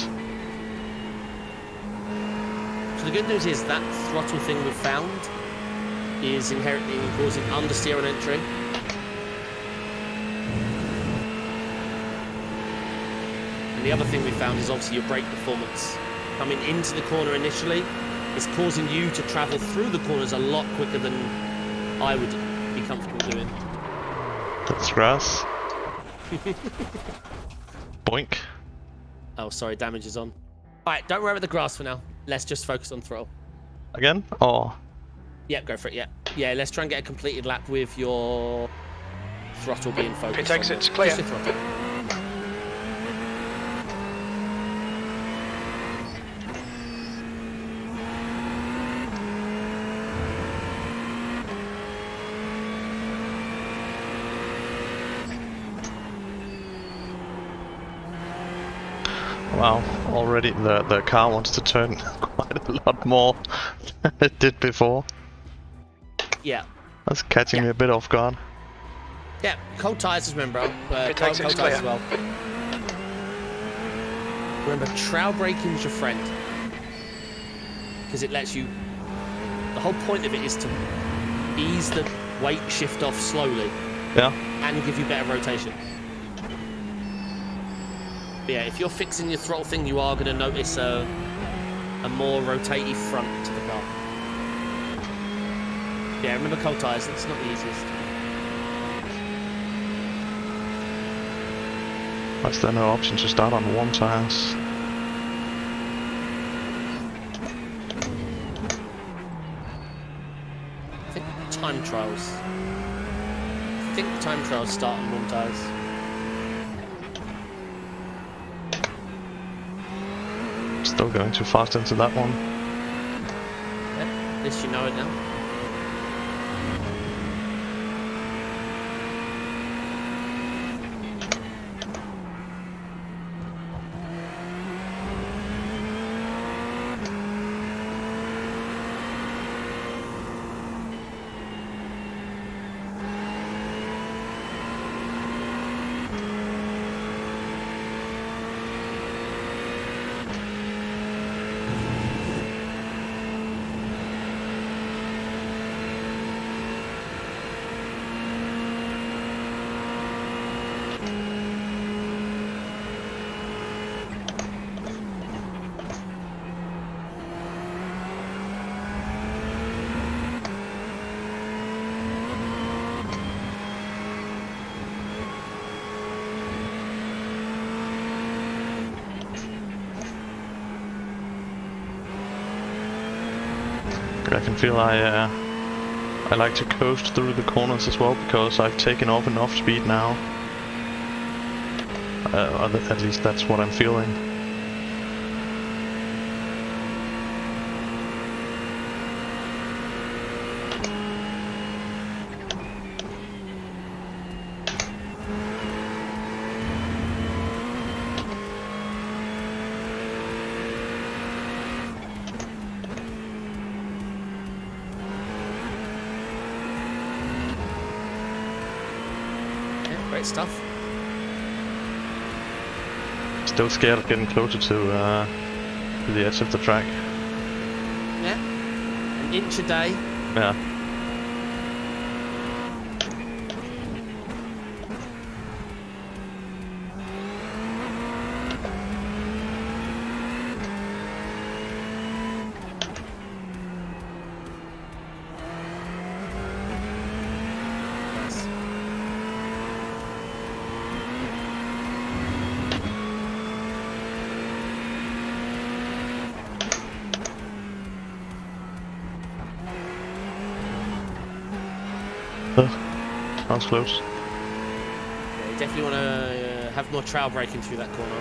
So the good news is that throttle thing we've found is inherently causing understeer on entry. And the other thing we found is obviously your brake performance. Coming into the corner initially is causing you to travel through the corners a lot quicker than I would be comfortable doing. That's grass. Boink. Oh, sorry, damage is on. Alright, don't worry about the grass for now. Let's just focus on throttle. Again? Or... Yep, go for it, yeah, let's try and get a completed lap with your throttle being focused. Pit exit's on clear. Just your throttle. Wow, already the car wants to turn quite a lot more than it did before. Yeah. That's catching me a bit off guard. Yeah, cold tyres as remember, Pit cold exit's tyres as clear. well. Remember, trowel braking your friend. Because it lets you... The whole point of it is to ease the weight shift off slowly. Yeah. And give you better rotation. But yeah, if you're fixing your throttle thing, you are going to notice a more rotatey front to the car. Yeah, remember cold tyres, it's not the easiest. Why is there no option to start on warm tires? I think time trials. I think time trials start on warm tyres. Still going too fast into that one. Yeah, at least you know it now. I can feel I like to coast through the corners as well because I've taken off enough speed now. At least that's what I'm feeling. Yeah, great stuff. still scared of getting closer to the edge of the track. Yeah. An inch a day. Yeah. That was close. Yeah, you definitely want to have more trail braking through that corner.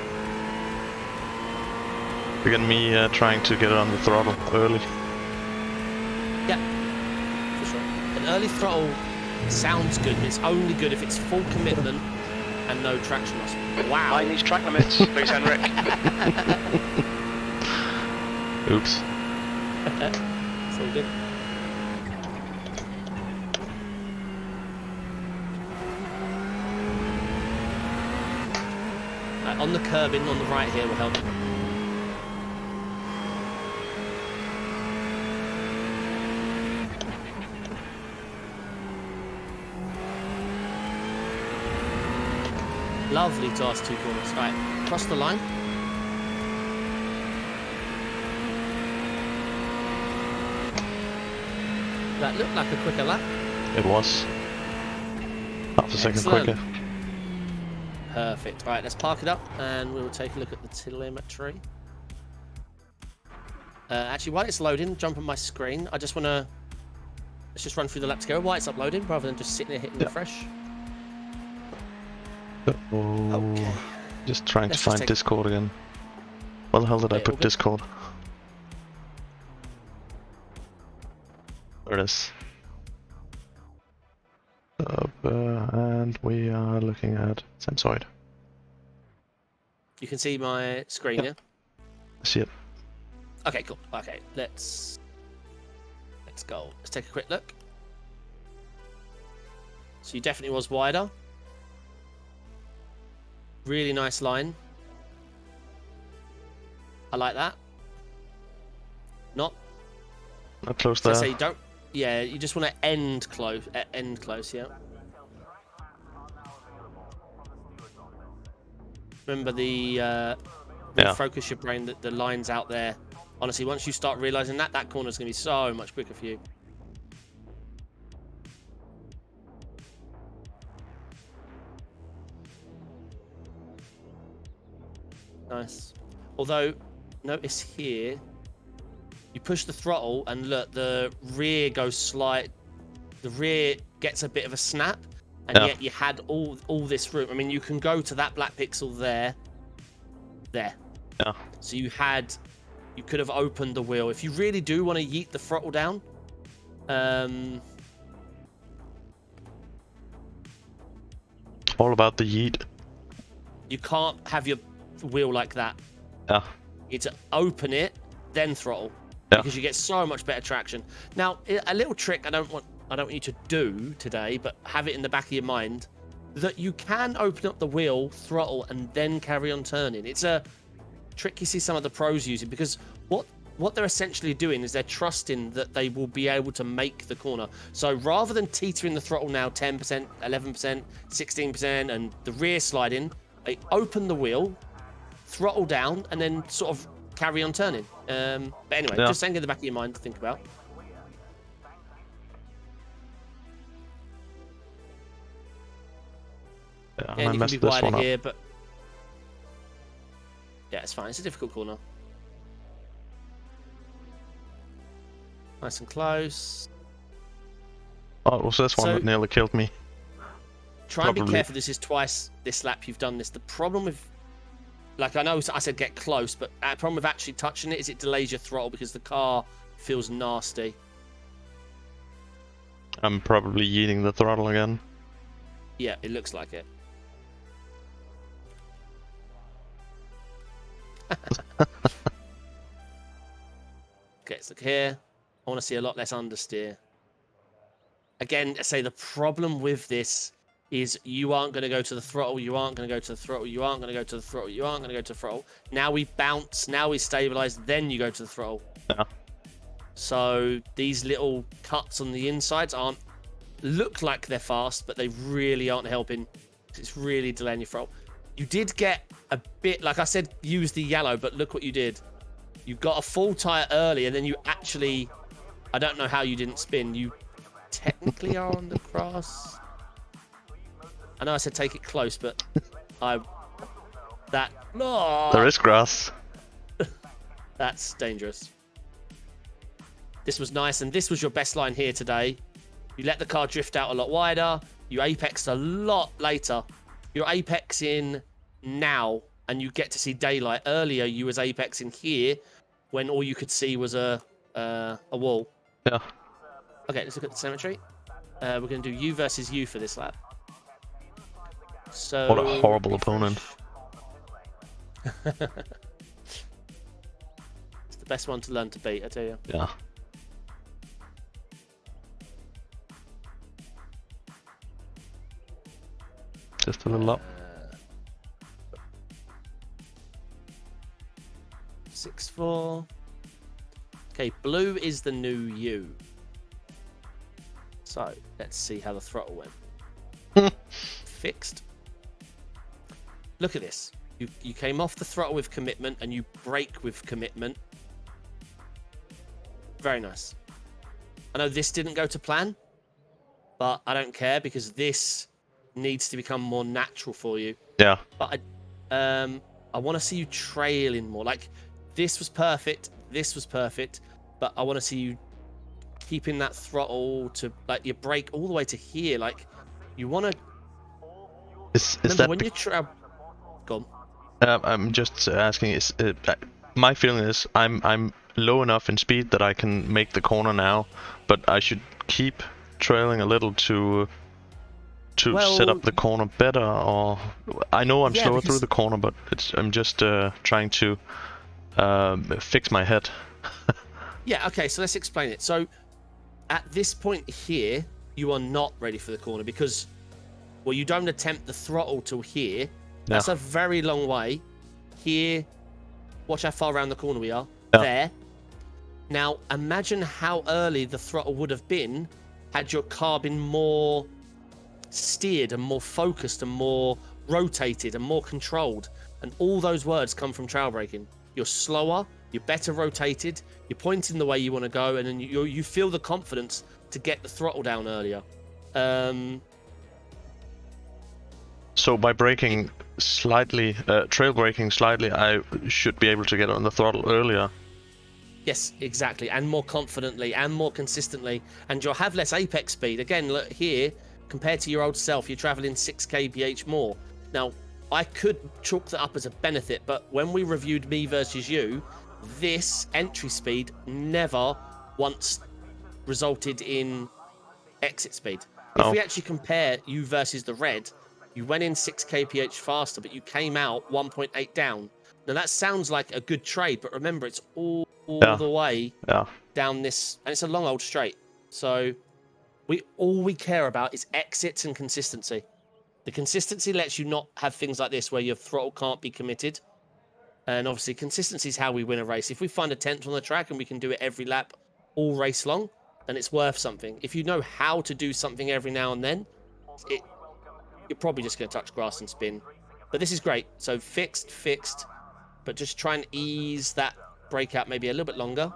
Look at me trying to get it on the throttle early. Yeah, for sure. An early throttle sounds good, but it's only good if it's full commitment and no traction loss. Wow. Mind these track limits, please, Henrik. Oops. It's all good. On the curbing on the right here will help. Lovely class 2 corners. Right, cross the line. That looked like a quicker lap. It was. Half a second quicker. Perfect. Right, let's park it up and we'll take a look at the telemetry. Actually, while it's loading, jump on my screen. I just want to... Let's just run through the lap together while it's uploading rather than just sitting there hitting refresh. Okay. Just trying Let's to find take... Discord again. Where the hell did I put Discord? There it is. And we are looking at Sampsoid. You can see my screen, yeah? I see it. Okay, cool. Okay, let's go. Let's take a quick look. So you definitely was wider. Really nice line. I like that. Not close there. So I say don't. Yeah, you just want to end close. End close, yeah. Remember the focus your brain that the lines out there. Honestly, once you start realizing that, that corner's going to be so much quicker for you. Nice. Although, notice here, you push the throttle and look, the rear goes slight. The rear gets a bit of a snap, and yet you had all this room. I mean, you can go to that black pixel there. Yeah. So you could have opened the wheel. If you really do want to yeet the throttle down, all about the yeet. You can't have your wheel like that. Yeah. You need to open it, then throttle, because you get so much better traction. Now, a little trick I don't want you to do today, but have it in the back of your mind that you can open up the wheel, throttle, and then carry on turning. It's a trick you see some of the pros using, because what they're essentially doing is they're trusting that they will be able to make the corner. So rather than teetering the throttle now 10%, 11%, 16%, and the rear sliding, they open the wheel, throttle down, and then sort of carry on turning. But anyway, just something in the back of your mind to think about. And you can be wider here, but yeah, it's fine. It's a difficult corner. Nice and close. Oh, it was this one that nearly killed me. Try and be careful. This is twice this lap you've done this. The problem with, like, I know I said get close, but the problem with actually touching it is it delays your throttle because the car feels nasty. I'm probably yeeting the throttle again. Yeah, it looks like it. Okay, let's look here. I want to see a lot less understeer. Again, I say the problem with this is you aren't going to go to the throttle, you aren't going to go to the throttle, you aren't going to go to the throttle, you aren't going to go to the throttle. Now we bounce, now we stabilize, then you go to the throttle. Yeah. So these little cuts on the insides look like they're fast, but they really aren't helping. It's really delaying your throttle. You did get a bit, like I said, use the yellow, but look what you did. You got a full tire early, and then you actually, I don't know how you didn't spin. You technically are on the grass. I know I said take it close, but There is grass. That's dangerous. This was nice, and this was your best line here today. You let the car drift out a lot wider. You apexed a lot later. You're apexing now, and you get to see daylight. Earlier, you was apexing here when all you could see was a wall. Yeah. Okay, let's look at the symmetry. We're going to do you versus you for this lap. So What a horrible opponent. It's the best one to learn to beat, I tell you. Yeah. Just a little up. 6-4. Okay, blue is the new you. So let's see how the throttle went. Fixed. Look at this. You came off the throttle with commitment and you brake with commitment. Very nice. I know this didn't go to plan, but I don't care because this needs to become more natural for you. Yeah. But I want to see you trailing more. Like, this was perfect, this was perfect, but I want to see you keeping that throttle to, like, your brake all the way to here. Like, you want to... Is remember, that when you go on. I'm just asking. My feeling is I'm low enough in speed that I can make the corner now, but I should keep trailing a little to set up the corner better. Or I know I'm slower through the corner, but I'm just trying to fix my head. Yeah. Okay. So let's explain it. So at this point here, you are not ready for the corner because, well, you don't attempt the throttle till here. That's a very long way. Here, watch how far around the corner we are. Yeah. There. Now, imagine how early the throttle would have been had your car been more steered and more focused and more rotated and more controlled. And all those words come from trail braking. You're slower, you're better rotated, you're pointing the way you want to go, and then you feel the confidence to get the throttle down earlier. So by braking slightly, trail braking slightly, I should be able to get on the throttle earlier. Yes, exactly, and more confidently and more consistently, and you'll have less apex speed. Again, look here, compared to your old self, you're traveling 6 kph more. Now, I could chalk that up as a benefit, but when we reviewed me versus you, this entry speed never once resulted in exit speed. If we actually compare you versus the red, you went in 6 kph faster, but you came out 1.8 down. Now that sounds like a good trade, but remember, it's all the way down this, and it's a long old straight. So all we care about is exits and consistency. The consistency lets you not have things like this where your throttle can't be committed. And obviously consistency is how we win a race. If we find a 10th on the track and we can do it every lap all race long, then it's worth something. If you know how to do something every now and then, you're probably just going to touch grass and spin. But this is great. So fixed, but just try and ease that breakout maybe a little bit longer.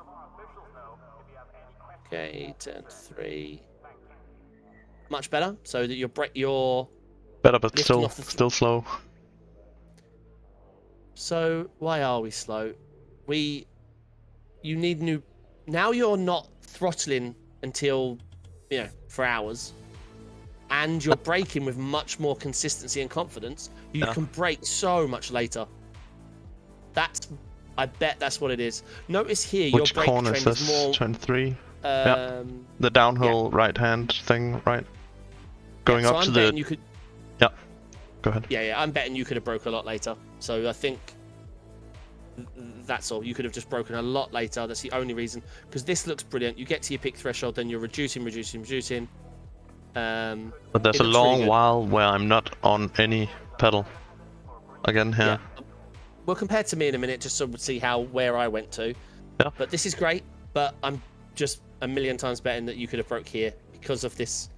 Okay, turn 3. Much better. So that you're better, but still slow. So why are we slow? You need new. Now you're not throttling until, for hours, and you're braking with much more consistency and confidence. You can brake so much later. I bet that's what it is. Notice here, which your brake corner trend is more. Turn 3. The downhill right hand thing, right? Going up to the. You could. Yeah. Go ahead. Yeah, I'm betting you could have broke a lot later. So I think that's all. You could have just broken a lot later. That's the only reason. Because this looks brilliant. You get to your peak threshold, then you're reducing. But there's it a looks really long good. while where I'm not on any pedal. Again here. Yeah. We'll compare to me in a minute just so we'll see where I went to. Yeah. But this is great, but I'm just a million times betting that you could have broke here because of this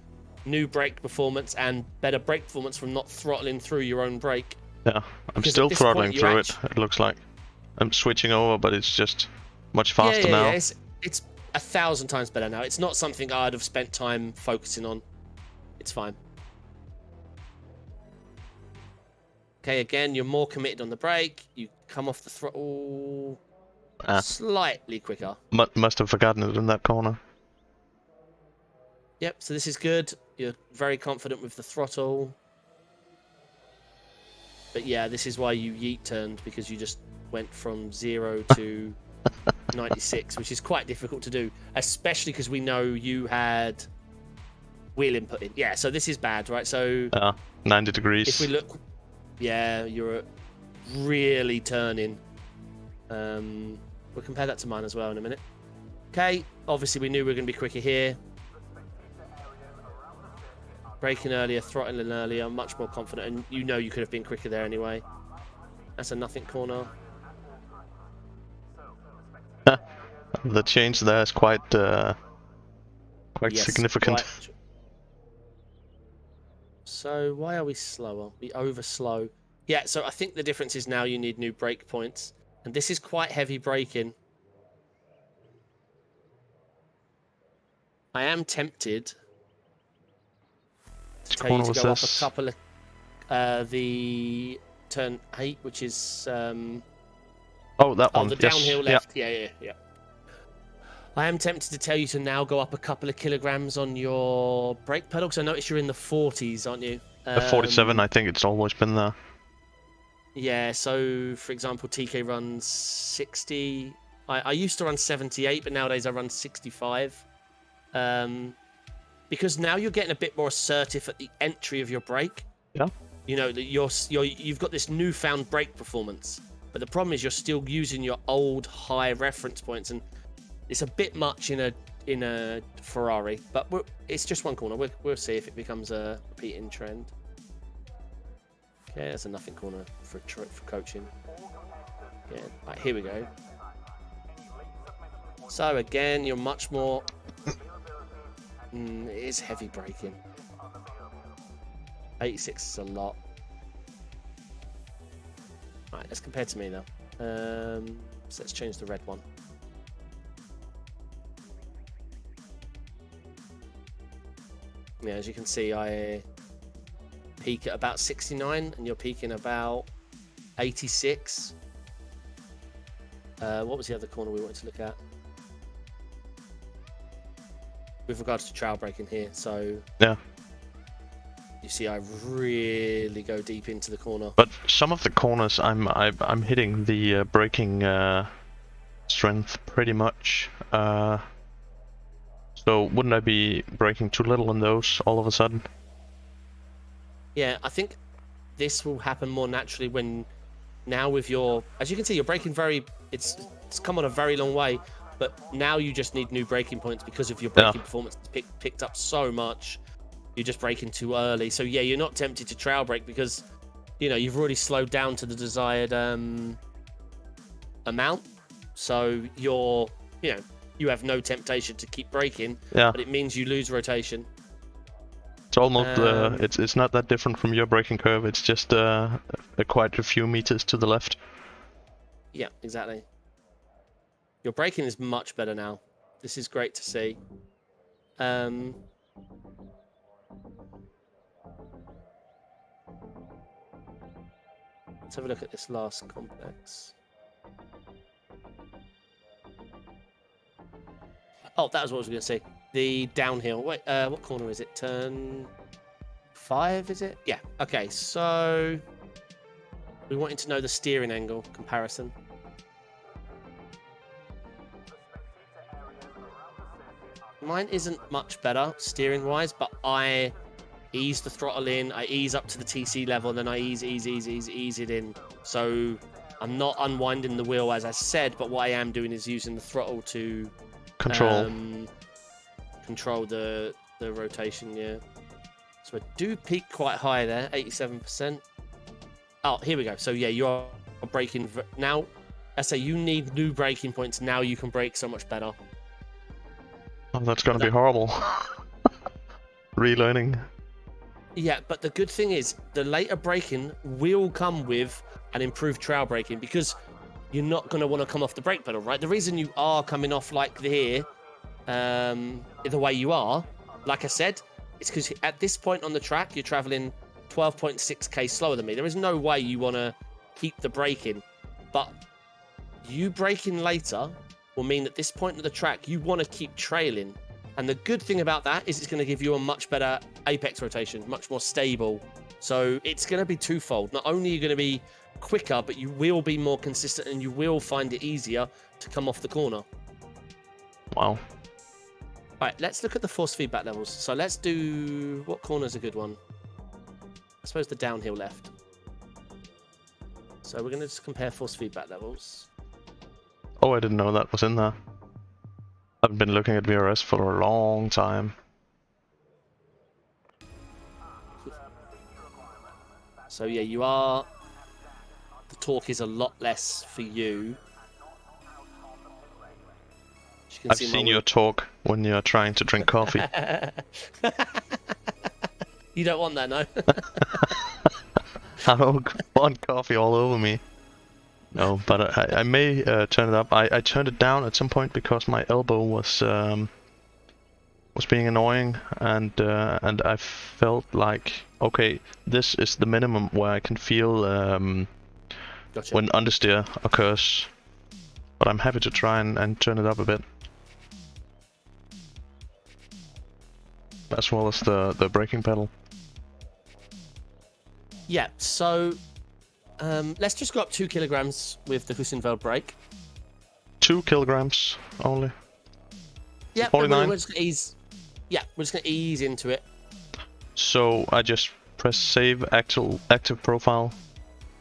new brake performance and better brake performance from not throttling through your own brake. Yeah, I'm Because still at this throttling point, you're through it looks like. I'm switching over, but it's just much faster yeah, now. Yeah. It's 1,000 times better now. It's not something I'd have spent time focusing on. It's fine. Okay, again, you're more committed on the brake. You come off the throttle slightly quicker. Must have forgotten it in that corner. Yep, so this is good. You're very confident with the throttle. But yeah, this is why you yeet turned, because you just went from 0 to 96, which is quite difficult to do, especially because we know you had wheel input in. Yeah, so this is bad, right? So 90 degrees. if we look, yeah, you're really turning. We'll compare that to mine as well in a minute. Okay, obviously we knew we were going to be quicker here. Braking earlier, throttling earlier, I'm much more confident, and you know you could have been quicker there anyway. That's a nothing corner. The change there is quite Yes, significant. quite. So why are we slower? We over slow. Yeah, so I think the difference is now you need new brake points, and this is quite heavy braking. I am tempted to tell you to go up a couple of the turn 8, which is oh, that one. the Yes. downhill left. Yeah. I am tempted to tell you to now go up a couple of kilograms on your brake pedal, because I notice you're in the 40s, aren't you? The 47, I think it's always been there. Yeah, so for example, TK runs 60. I used to run 78, but nowadays I run 65. Because now you're getting a bit more assertive at the entry of your brake. Yeah. You know that you've got this newfound brake performance, but the problem is you're still using your old high reference points, and it's a bit much in a Ferrari. But it's just one corner. We'll see if it becomes a repeating trend. Okay, that's a nothing corner for coaching. Yeah, right, here we go. So again, you're much more. It is heavy braking. 86 is a lot. Right, let's compare to me though. So let's change the red one. Yeah, as you can see, I peak at about 69, and you're peaking about 86. What was the other corner we wanted to look at? With regards to trail braking here, so yeah, you see, I really go deep into the corner. But some of the corners, I'm hitting the braking strength pretty much. So wouldn't I be braking too little on those all of a sudden? Yeah, I think this will happen more naturally when now with your, as you can see, you're braking very. It's come on a very long way. But now you just need new braking points because of your braking performance. It's picked up so much. You're just braking too early. So yeah, you're not tempted to trail brake because, you know, you've already slowed down to the desired amount. So you have no temptation to keep braking. Yeah. But it means you lose rotation. It's almost it's not that different from your braking curve. It's just quite a few meters to the left. Yeah, exactly. Your braking is much better now. This is great to see. Let's have a look at this last complex. Oh, that was what I was going to say. The downhill. Wait, what corner is it? Turn 5, is it? Yeah. Okay, so we wanted to know the steering angle comparison. Mine isn't much better steering wise, but I ease the throttle in, I ease up to the TC level, and then I ease it in. So I'm not unwinding the wheel as I said, but what I am doing is using the throttle to control the rotation. Yeah. So I do peak quite high there, 87%. Oh, here we go. So yeah, you are braking now. I say you need new braking points. Now you can brake so much better. Oh, that's gonna be horrible. Relearning. Yeah, but the good thing is the later braking will come with an improved trail braking because you're not going to want to come off the brake pedal, right? The reason you are coming off like here, the way you are, like I said, it's because at this point on the track, you're traveling 12.6k slower than me. There is no way you want to keep the braking, but you braking later will mean at this point of the track, you want to keep trailing. And the good thing about that is it's going to give you a much better apex rotation, much more stable. So it's going to be twofold. Not only are you going to be quicker, but you will be more consistent and you will find it easier to come off the corner. Wow. All right, let's look at the force feedback levels. So let's do... What corner's a good one? I suppose the downhill left. So we're going to just compare force feedback levels. Oh, I didn't know that was in there. I've been looking at VRS for a long time. So yeah, you are... The torque is a lot less for you. I've seen your talk when you're trying to drink coffee. You don't want that, no? I don't want coffee all over me. No, but I may turn it up. I turned it down at some point because my elbow was being annoying, and I felt like, okay, this is the minimum where I can feel Gotcha. when understeer occurs. But I'm happy to try and turn it up a bit, as well as the braking pedal. Yeah, so let's just go up 2 kilograms with the Hussenfeld brake. 2 kilograms only. Yeah, 49. we're just gonna ease. Yeah, we're just gonna ease into it. So I just press save active profile.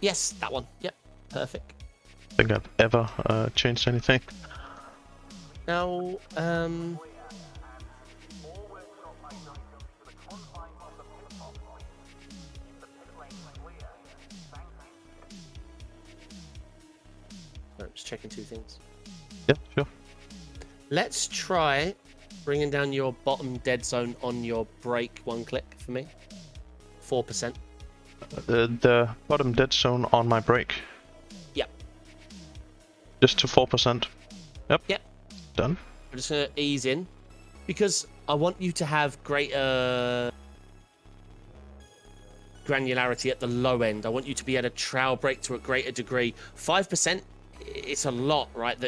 Yes, that one. Yep, perfect. I think I've ever changed anything. Now, I'm just checking 2 things. Yeah, sure. Let's try bringing down your bottom dead zone on your brake 1 click for me. 4%. The bottom dead zone on my brake. Yep. Just to 4%. Yep. Yep. Done. I'm just going to ease in because I want you to have greater granularity at the low end. I want you to be able to trail brake to a greater degree. 5%, it's a lot, right?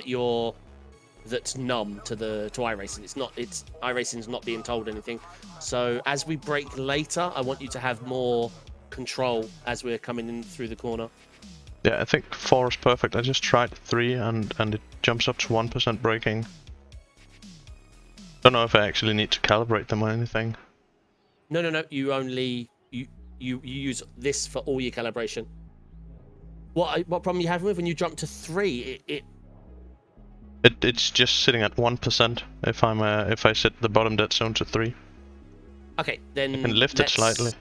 That's numb to iRacing. It's iRacing's not being told anything. So as we brake later, I want you to have more control as we're coming in through the corner. Yeah, I think 4 is perfect. I just tried 3 and it jumps up to 1% braking. Don't know if I actually need to calibrate them or anything. No. You only you use this for all your calibration. What problem you having with when you jump to 3? It's just sitting at 1% if I set the bottom dead zone to 3. Okay, then I can lift it slightly.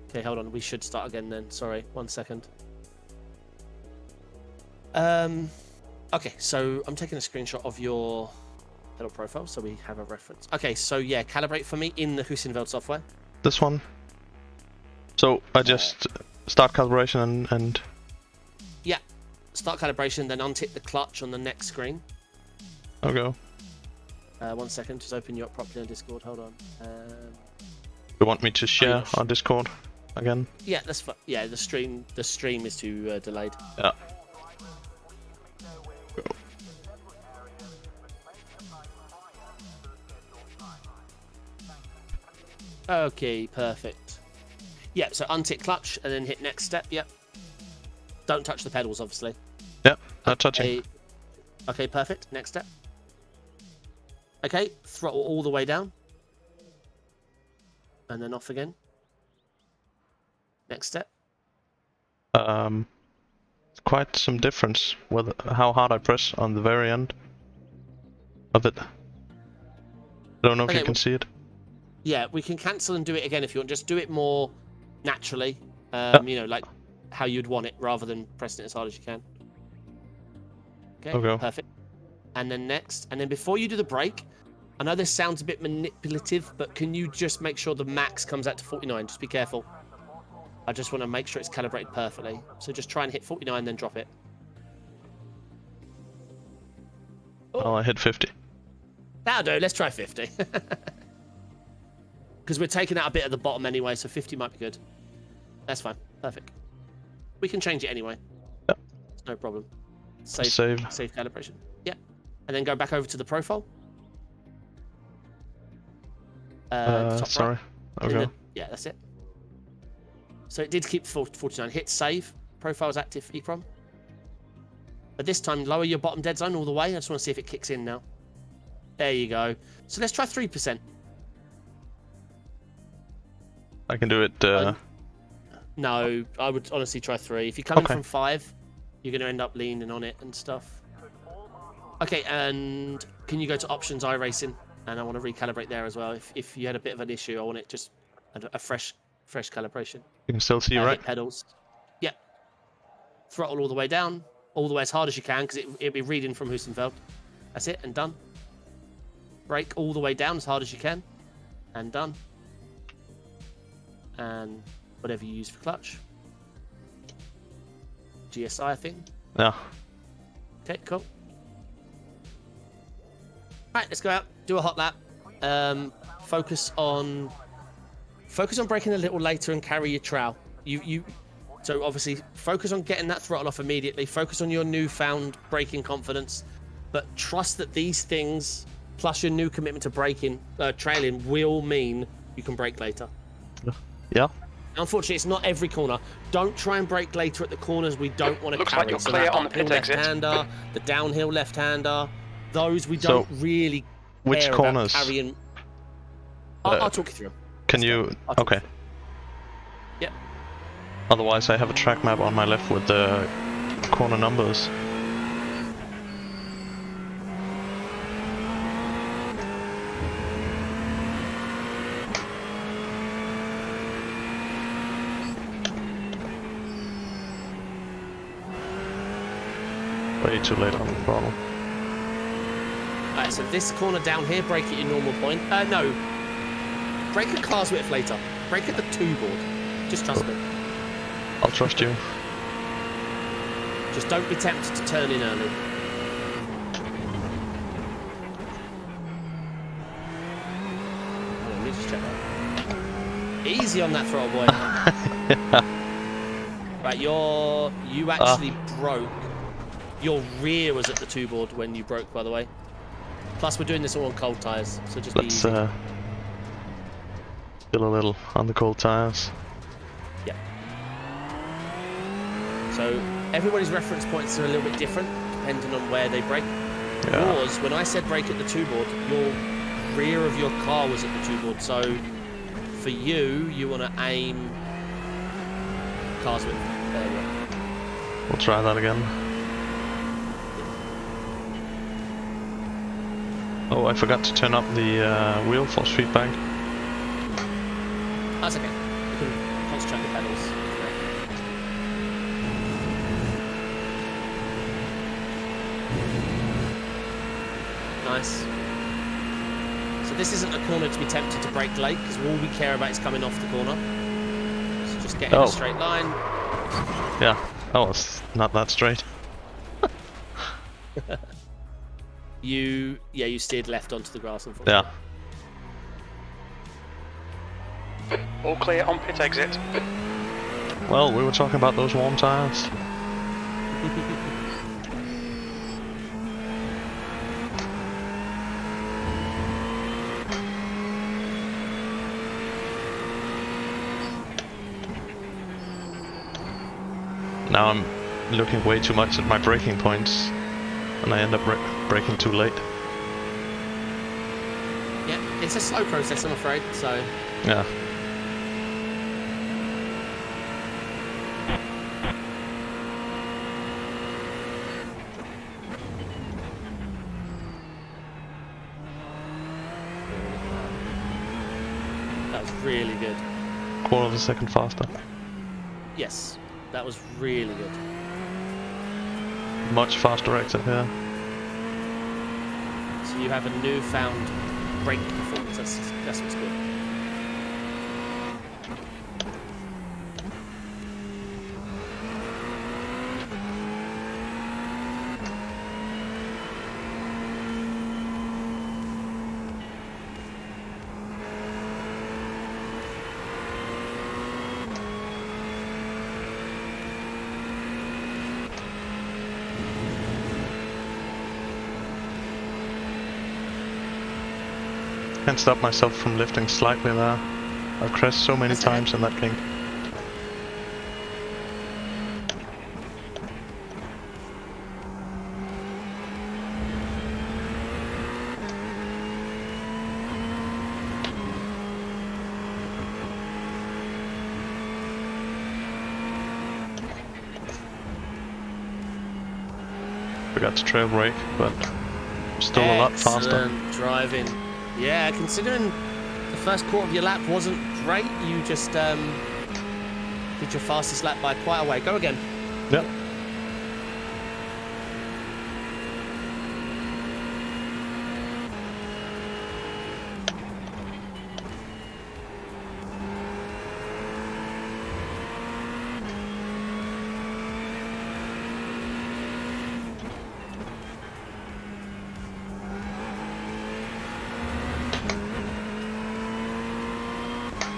Okay, hold on. We should start again then. Sorry, 1 second. Okay, so I'm taking a screenshot of your pedal profile so we have a reference. Okay, so yeah, calibrate for me in the Hussenfeld software. This one. So I just start calibration and... Yeah, start calibration, then untick the clutch on the next screen. I'll go. 1 second, just open you up properly on Discord. Hold on. You want me to share yes. on Discord again? Yeah, that's fine. Yeah, the stream is too delayed. Yeah. Okay, perfect. Yeah, so untick clutch and then hit next step. Yep. Don't touch the pedals, obviously. Yep, not touching. Okay, perfect. Next step. Okay, throttle all the way down. And then off again. Next step. Quite some difference with how hard I press on the very end of it. I don't know if you can see it. Yeah, we can cancel and do it again if you want. Just do it more naturally. You know, like how you'd want it, rather than pressing it as hard as you can. Okay, perfect. And then next, and then before you do the brake, I know this sounds a bit manipulative, but can you just make sure the max comes out to 49? Just be careful. I just want to make sure it's calibrated perfectly. So just try and hit 49, then drop it. Oh, I hit 50. That'll do. Let's try 50. Because we're taking out a bit at the bottom anyway, so 50 might be good. That's fine. Perfect. We can change it anyway. Yep. It's no problem. Save. Save calibration. Yeah. And then go back over to the profile. Sorry. Right. Okay. Yeah, that's it. So it did keep 49. Hit save. Profile's active, EEPROM. But this time, lower your bottom dead zone all the way. I just want to see if it kicks in now. There you go. So let's try 3%. I can do it. No, I would honestly try 3. If you're coming from 5, you're going to end up leaning on it and stuff. Okay, and can you go to options, iRacing? And I want to recalibrate there as well. If you had a bit of an issue, I want it just a fresh calibration. You can still see, right? Hit pedals. Yeah. Throttle all the way down, all the way as hard as you can, because it'll be reading from Hülsenfeld. That's it, and done. Brake all the way down as hard as you can, and done. And whatever you use for clutch. GSI, I think. Yeah. Okay, cool. Right, let's go out, do a hot lap. Focus on braking a little later and carry your trowel. So obviously focus on getting that throttle off immediately. Focus on your newfound braking confidence, but trust that these things, plus your new commitment to braking, trailing, will mean you can brake later. Yeah. Unfortunately, it's not every corner. Don't try and brake later at the corners we don't want to Looks carry. like you're So clear that on the uphill pit exit. left-hander, the downhill left-hander, those we don't really which care corners? about carrying. I'll talk you through them. Can you? Okay. Yep. Otherwise, I have a track map on my left with the corner numbers. Way too late on the throttle. Alright, so this corner down here, brake at your normal point. No. Brake at car's width later. Brake at the 2-board. Just trust me. I'll trust you. Just don't be tempted to turn in early. Let me just check that. Easy on that throttle, boy. Yeah. Right, you actually broke. Your rear was at the 2-board when you broke, by the way. Plus, we're doing this all on cold tyres, so just be easy. Still a little on the cold tyres. Yeah. So everybody's reference points are a little bit different depending on where they brake. Yeah. Yours, when I said brake at the 2-board, your rear of your car was at the 2-board. So for you want to aim car's width. There you go. We'll try that again. Oh, I forgot to turn up the wheel force feedback. That's okay. You can concentrate on the pedals. Nice. So this isn't a corner to be tempted to brake late, because all we care about is coming off the corner. So just get in a straight line. Yeah. Oh, it's not that straight. You steered left onto the grass, unfortunately. Yeah. All clear on pit exit. Well, we were talking about those warm tires. Now I'm looking way too much at my braking points, and I end up braking too late. Yeah, it's a slow process, I'm afraid, so... Yeah. That was really good. Quarter of a second faster. Yes, that was really good. Much faster exit here. So you have a newfound brake performance. That's what's good. Can't stop myself from lifting slightly there. I've crashed so many That's times in that kink. Forgot to trail brake, but still a lot faster. Excellent driving. Yeah, considering the first quarter of your lap wasn't great, you just did your fastest lap by quite a way. Go again. Yep.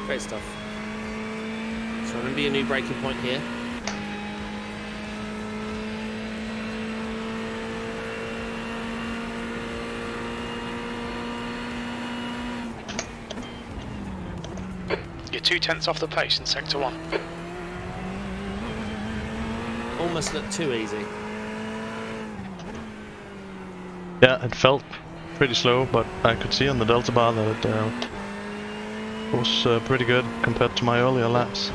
Great stuff. So remember your new braking point here. You're 2/10 off the pace in sector 1. Almost looked too easy. Yeah, it felt pretty slow, but I could see on the delta bar that it was pretty good compared to my earlier laps.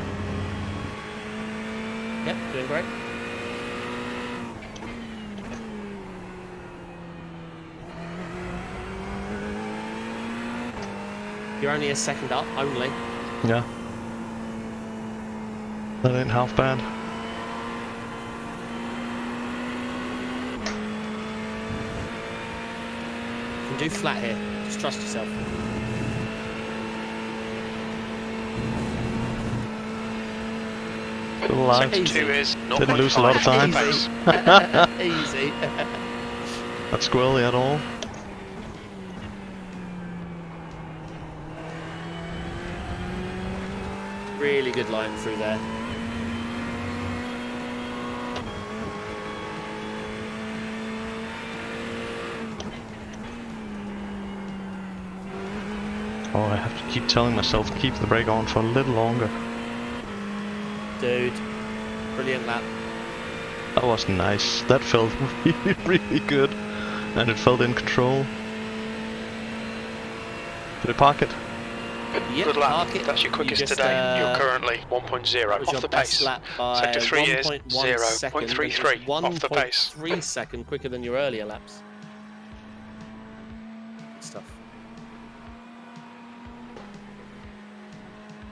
Yep, doing great. You're only a second up, only. Yeah. That ain't half bad. You can do flat here. Just trust yourself. Still alive. Sector 2 is Didn't lose a lot of time. pace. Easy. Not squirrely at all. Really good line through there. Oh, I have to keep telling myself to keep the brake on for a little longer. Dude, brilliant lap. That was nice. That felt really, really good. And it felt in control. Did I park it? Yep, Good lap. park it. That's your quickest You just, today. You're currently that 1.0 was off your the best pace. lap by Sector 3 is 1.1 second, 0.33 off the pace. 1.3 second quicker than your earlier laps. Good stuff.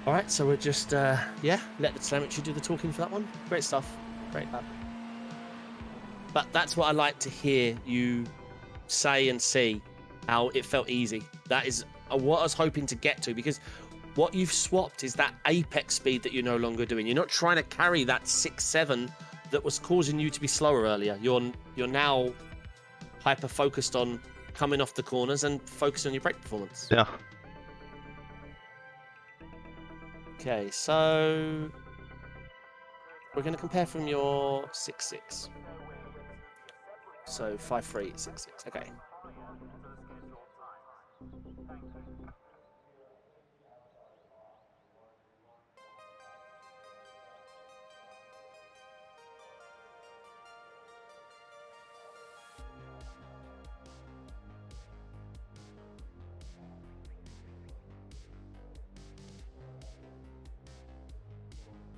Alright, so we're just, yeah, let the telemetry do the talking for that one. Great stuff. Great lap. But that's what I like to hear you say and see, how it felt easy. That is what I was hoping to get to, because what you've swapped is that apex speed that you're no longer doing. You're not trying to carry that 6-7 that was causing you to be slower earlier. You're now hyper focused on coming off the corners and focusing on your brake performance. Yeah. Okay, so we're going to compare from your 6.6. So 5.3, 6.6. Okay.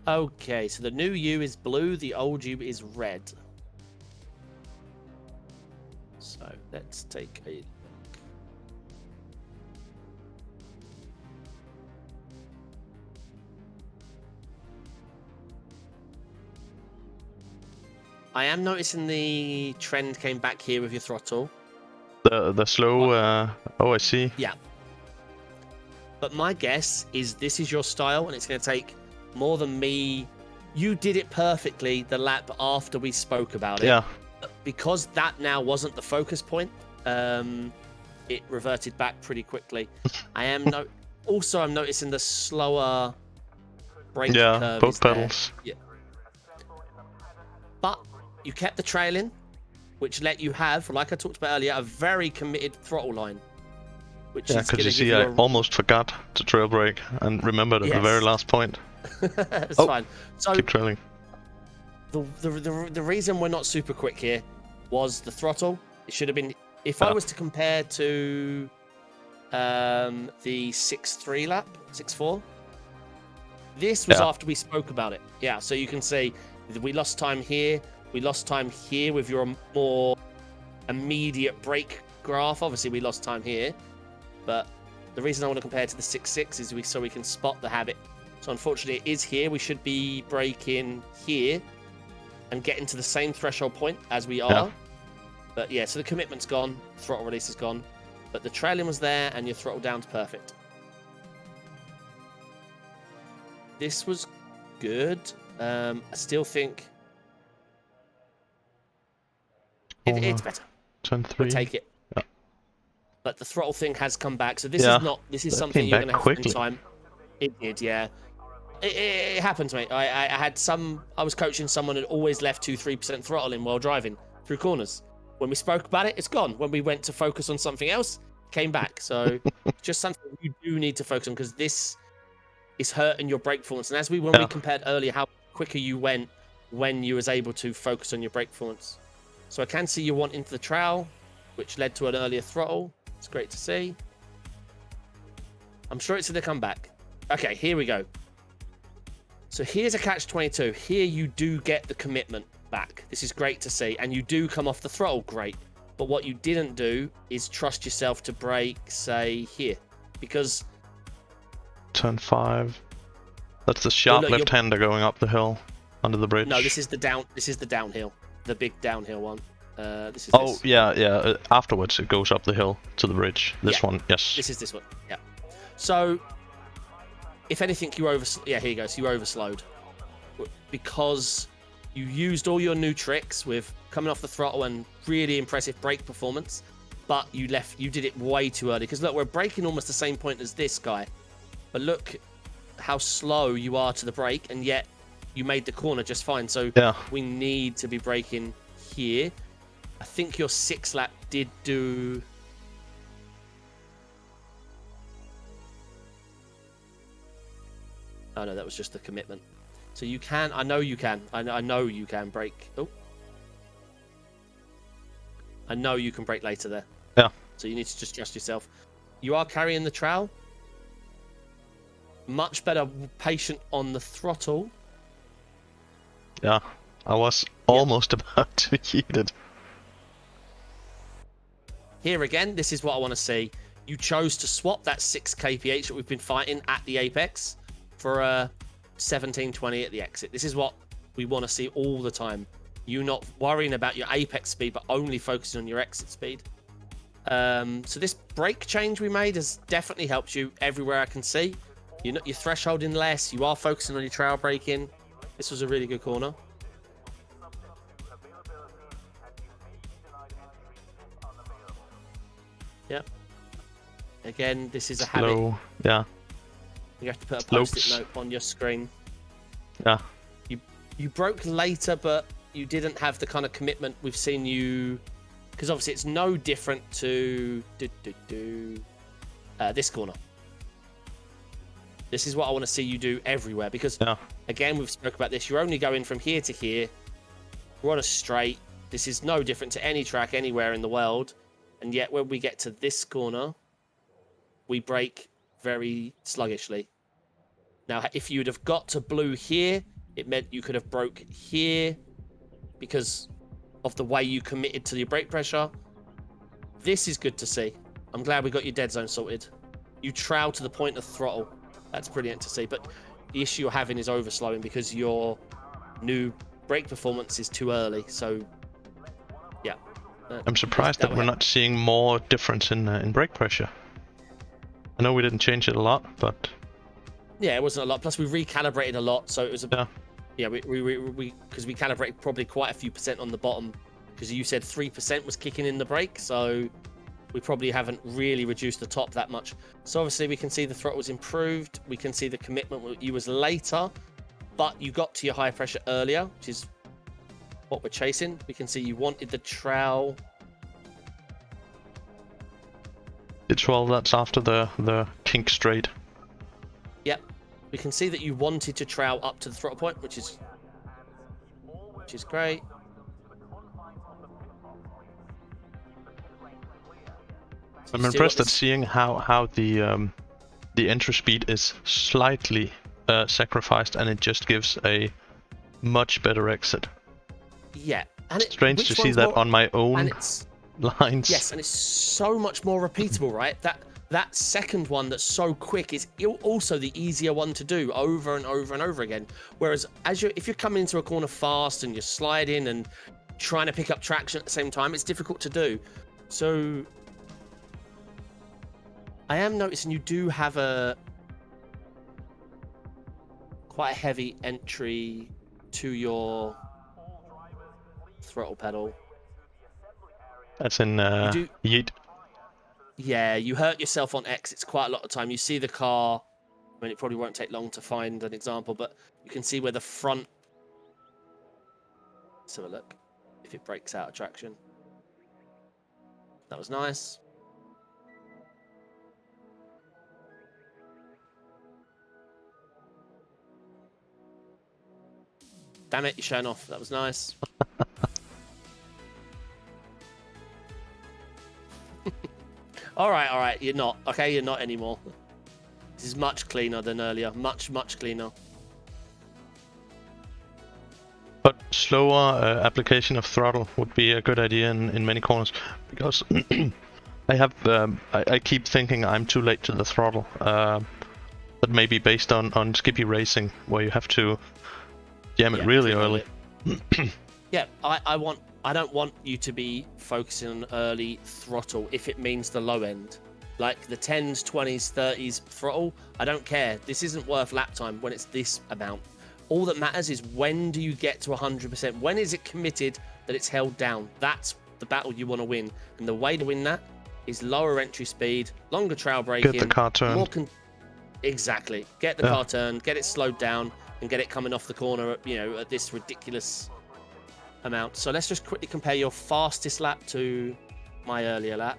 Okay, so the new U is blue, the old U is red. So let's take a look. I am noticing the trend came back here with your throttle. The slow. Oh, I see. Yeah. But my guess is this is your style, and it's going to take more than me. You did it perfectly the lap after we spoke about it. Yeah. Because that now wasn't the focus point, it reverted back pretty quickly. I'm noticing the slower brake curve. Both pedals. Yeah. But you kept the trailing, which let you have, like I talked about earlier, a very committed throttle line. Which is because you see, I almost forgot to trail brake and remembered at the very last point. It's fine. So keep trailing. The reason we're not super quick here was the throttle. It should have been, if I was to compare to the 6.3 lap, 6.4, this was after we spoke about it. Yeah, so you can see we lost time here. We lost time here with your more immediate brake graph. Obviously, we lost time here. But the reason I want to compare to the 6.6 is so we can spot the habit. So unfortunately, it is here. We should be braking here and getting to the same threshold point as we are. Yeah. But yeah, so the commitment's gone, throttle release is gone, but the trailing was there and your throttle down's perfect. This was good. I still think it's better. Turn 3. We'll take it. Yeah. But the throttle thing has come back, so this is not. This is something you're going to have in time. It did, yeah. It happened to me. I had I was coaching someone who always left 2-3% throttle in while driving through corners. When we spoke about it, it's gone. When we went to focus on something else, it came back. So just something you do need to focus on, because this is hurting your brake performance. And when we compared earlier how quicker you went when you was able to focus on your brake performance. So I can see you want into the trowel, which led to an earlier throttle. It's great to see. I'm sure it's going to come back. Okay, here we go. So here's a catch-22. Here you do get the commitment back. This is great to see. And you do come off the throttle, great. But what you didn't do is trust yourself to brake, say, here. Because... Turn 5. That's the sharp left-hander going up the hill under the bridge. No, this is the downhill. The big downhill one. This is this. Yeah. Afterwards, it goes up the hill to the bridge. This one, yes. This is this one, yeah. So... If anything, you here you go. So you overslowed because you used all your new tricks with coming off the throttle and really impressive brake performance, but you did it way too early. Because look, we're braking almost the same point as this guy, but look how slow you are to the brake, and yet you made the corner just fine. So we need to be braking here. I think your 6 lap did do. Oh no, that was just the commitment. So you can, I know you can brake. Oh. I know you can brake later there. Yeah. So you need to just trust yourself. You are carrying the trowel. Much better patient on the throttle. Yeah, I was almost about to eat it. Here again, this is what I want to see. You chose to swap that 6 kph that we've been fighting at the apex for a 1720 at the exit. This is what we want to see all the time. You not worrying about your apex speed, but only focusing on your exit speed. So this brake change we made has definitely helped you everywhere I can see. You're thresholding less. You are focusing on your trail braking. This was a really good corner. Yep. Again, this is a habit. Yeah. You have to put a post-it note on your screen. Yeah. You broke later, but you didn't have the kind of commitment we've seen you... Because obviously it's no different to this corner. This is what I want to see you do everywhere. Because, again, we've spoke about this. You're only going from here to here. We're on a straight. This is no different to any track anywhere in the world. And yet when we get to this corner, we brake very sluggishly. Now, if you'd have got to blue here, it meant you could have broke here because of the way you committed to your brake pressure. This is good to see. I'm glad we got your dead zone sorted. You trowel to the point of throttle. That's brilliant to see. But the issue you're having is overslowing because your new brake performance is too early. So, yeah. I'm surprised that we're not seeing more difference in brake pressure. I know we didn't change it a lot, but yeah, it wasn't a lot. Plus, we recalibrated a lot, so it was a yeah. Because we calibrated probably quite a few percent on the bottom, because you said 3% was kicking in the brake, so we probably haven't really reduced the top that much. So obviously we can see the throttle was improved. We can see the commitment you was later, but you got to your high pressure earlier, which is what we're chasing. We can see you wanted the trowel. It's well, that's after the kink straight. Yep. We can see that you wanted to trowel up to the throttle point, which is great. So I'm impressed at seeing how the entry speed is slightly sacrificed, and it just gives a much better exit. Yeah, and it's strange to see that on my own lines. Yes, and it's so much more repeatable, right? That second one that's so quick is also the easier one to do over and over and over again. Whereas if you're coming into a corner fast and you're sliding and trying to pick up traction at the same time, it's difficult to do. So I am noticing you do have quite a heavy entry to your throttle pedal. That's in Yeet. Yeah, you hurt yourself on exits quite a lot of time. You see the car. I mean, it probably won't take long to find an example, but you can see where the front. Let's have a look. If it breaks out of traction. That was nice. Damn it, you're showing off. That was nice. All right. You're not. Okay, you're not anymore. This is much cleaner than earlier. Much cleaner. But slower application of throttle would be a good idea in many corners, because I keep thinking I'm too late to the throttle. But maybe based on Skippy Racing, where you have to jam it really early. Yeah, I don't want you to be focusing on early throttle if it means the low end. Like the 10s, 20s, 30s throttle, I don't care. This isn't worth lap time when it's this amount. All that matters is when do you get to 100%? When is it committed that it's held down? That's the battle you want to win. And the way to win that is lower entry speed, longer trail braking. Get the car turned. Exactly. Get the car turned, get it slowed down, and get it coming off the corner at this ridiculous amount. So let's just quickly compare your fastest lap to my earlier lap.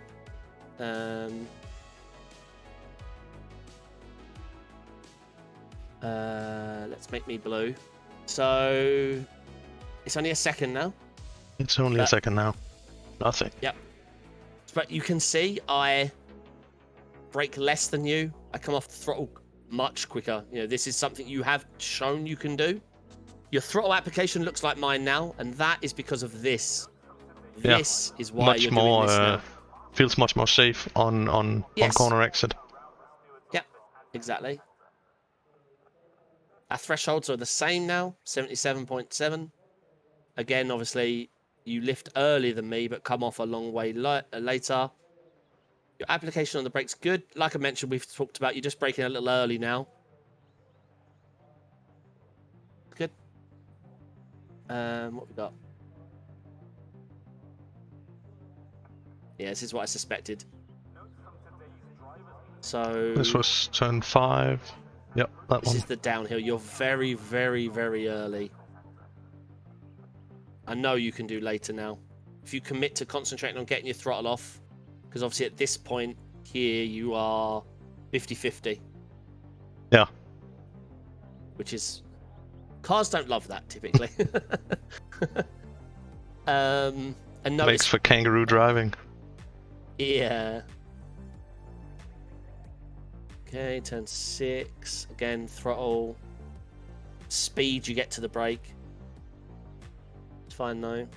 Let's make me blue. So it's only a second now. It's only a second now. Nothing. Yep. But you can see I brake less than you. I come off the throttle much quicker. This is something you have shown you can do. Your throttle application looks like mine now, and that is because of this. This is why you're doing this now. Feels much more safe on corner exit. Yep, exactly. Our thresholds are the same now, 77.7. Again, obviously, you lift earlier than me, but come off a long way later. Your application on the brake's good. Like I mentioned, we've talked about, you're just braking a little early now. Good. What we got? Yeah, this is what I suspected. So this was turn 5. Yep, that this one. is the downhill. You're very, very, very early. I know you can do later now. If you commit to concentrating on getting your throttle off, because obviously at this point here you are 50-50. Yeah. Which is... Cars don't love that, typically. And notice... Makes for kangaroo driving. Yeah. Okay, turn 6. Again, throttle. Speed you get to the brake. It's fine though.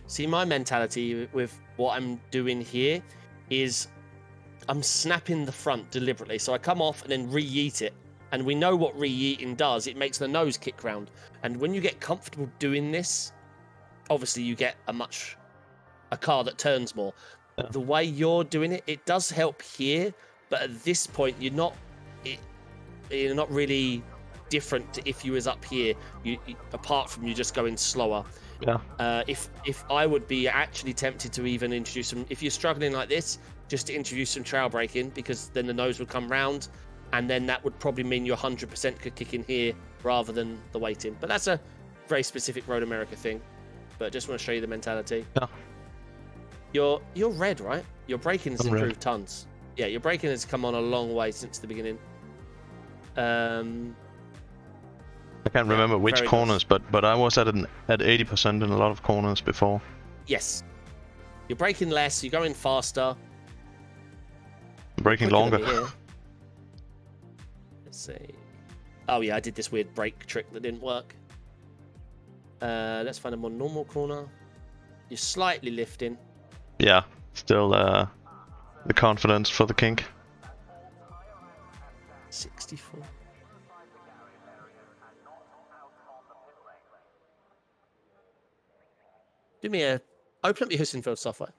See, my mentality with what I'm doing here is I'm snapping the front deliberately. So I come off and then re-yeet it. And we know what re-yeeting does. It makes the nose kick round. And when you get comfortable doing this, obviously you get a car that turns more. Yeah. The way you're doing it, it does help here, but at this point you're not really different to if you was up here. You apart from you just going slower. Yeah. If I would be actually tempted to even introduce some, if you're struggling like this, just to introduce some trail braking, because then the nose would come round, and then that would probably mean your 100% could kick in here rather than the weighting. But that's a very specific Road America thing. But just want to show you the mentality. Yeah. You're red, right? Your braking has I'm red. improved tons. Yeah, your braking has come on a long way since the beginning. I can't remember which very corners, but I was at 80% in a lot of corners before. Yes. You're braking less, you're going faster. Braking quicker than longer. me here. Let's see. Oh yeah, I did this weird brake trick that didn't work. Let's find a more normal corner. You're slightly lifting. Yeah, still the confidence for the kink. 64. Do me a... Open up your Hussenfeld software.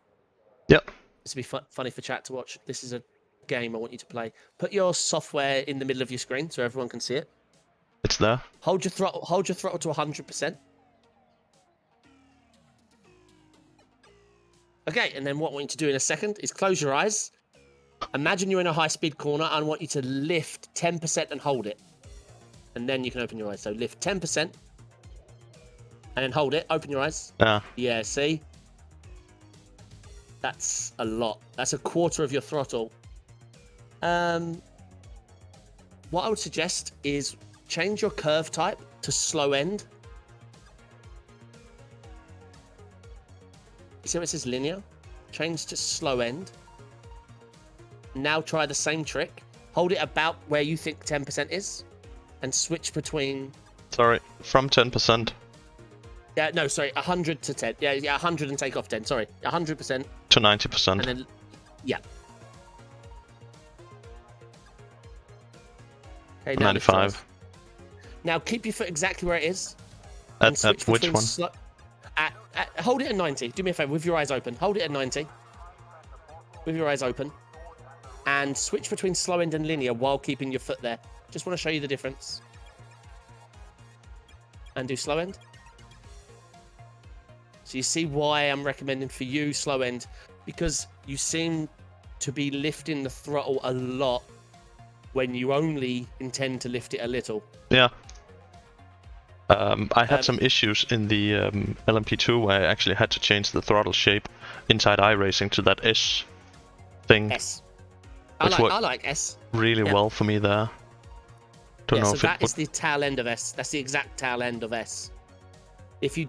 Yep. This will be funny for chat to watch. This is a game I want you to play. Put your software in the middle of your screen so everyone can see it. It's there. Hold your throttle to 100%. Okay, and then what I want you to do in a second is close your eyes. Imagine you're in a high-speed corner. I want you to lift 10% and hold it. And then you can open your eyes. So lift 10%. And then hold it. Open your eyes. Yeah. Yeah, see? That's a lot. That's a quarter of your throttle. What I would suggest is change your curve type to slow end. You see what it says linear? Change to slow end. Now try the same trick. Hold it about where you think 10% is. And switch between... Sorry, from 10%. Yeah, no, sorry, 100 to 10. Yeah, 100 and take off 10. Sorry, 100%. To 90%. And then, yeah. Okay, now 95. Now keep your foot exactly where it is. At which one? Hold it at 90. Do me a favor, with your eyes open. Hold it at 90. With your eyes open. And switch between slow end and linear while keeping your foot there. Just want to show you the difference. And do slow end. So you see why I'm recommending for you slow end, because you seem to be lifting the throttle a lot when you only intend to lift it a little. Yeah. I had some issues in the LMP2 where I actually had to change the throttle shape inside iRacing to that S thing. S. Which I like S. Really well for me there. Don't know so if that it is the tail end of S. That's the exact tail end of S. If you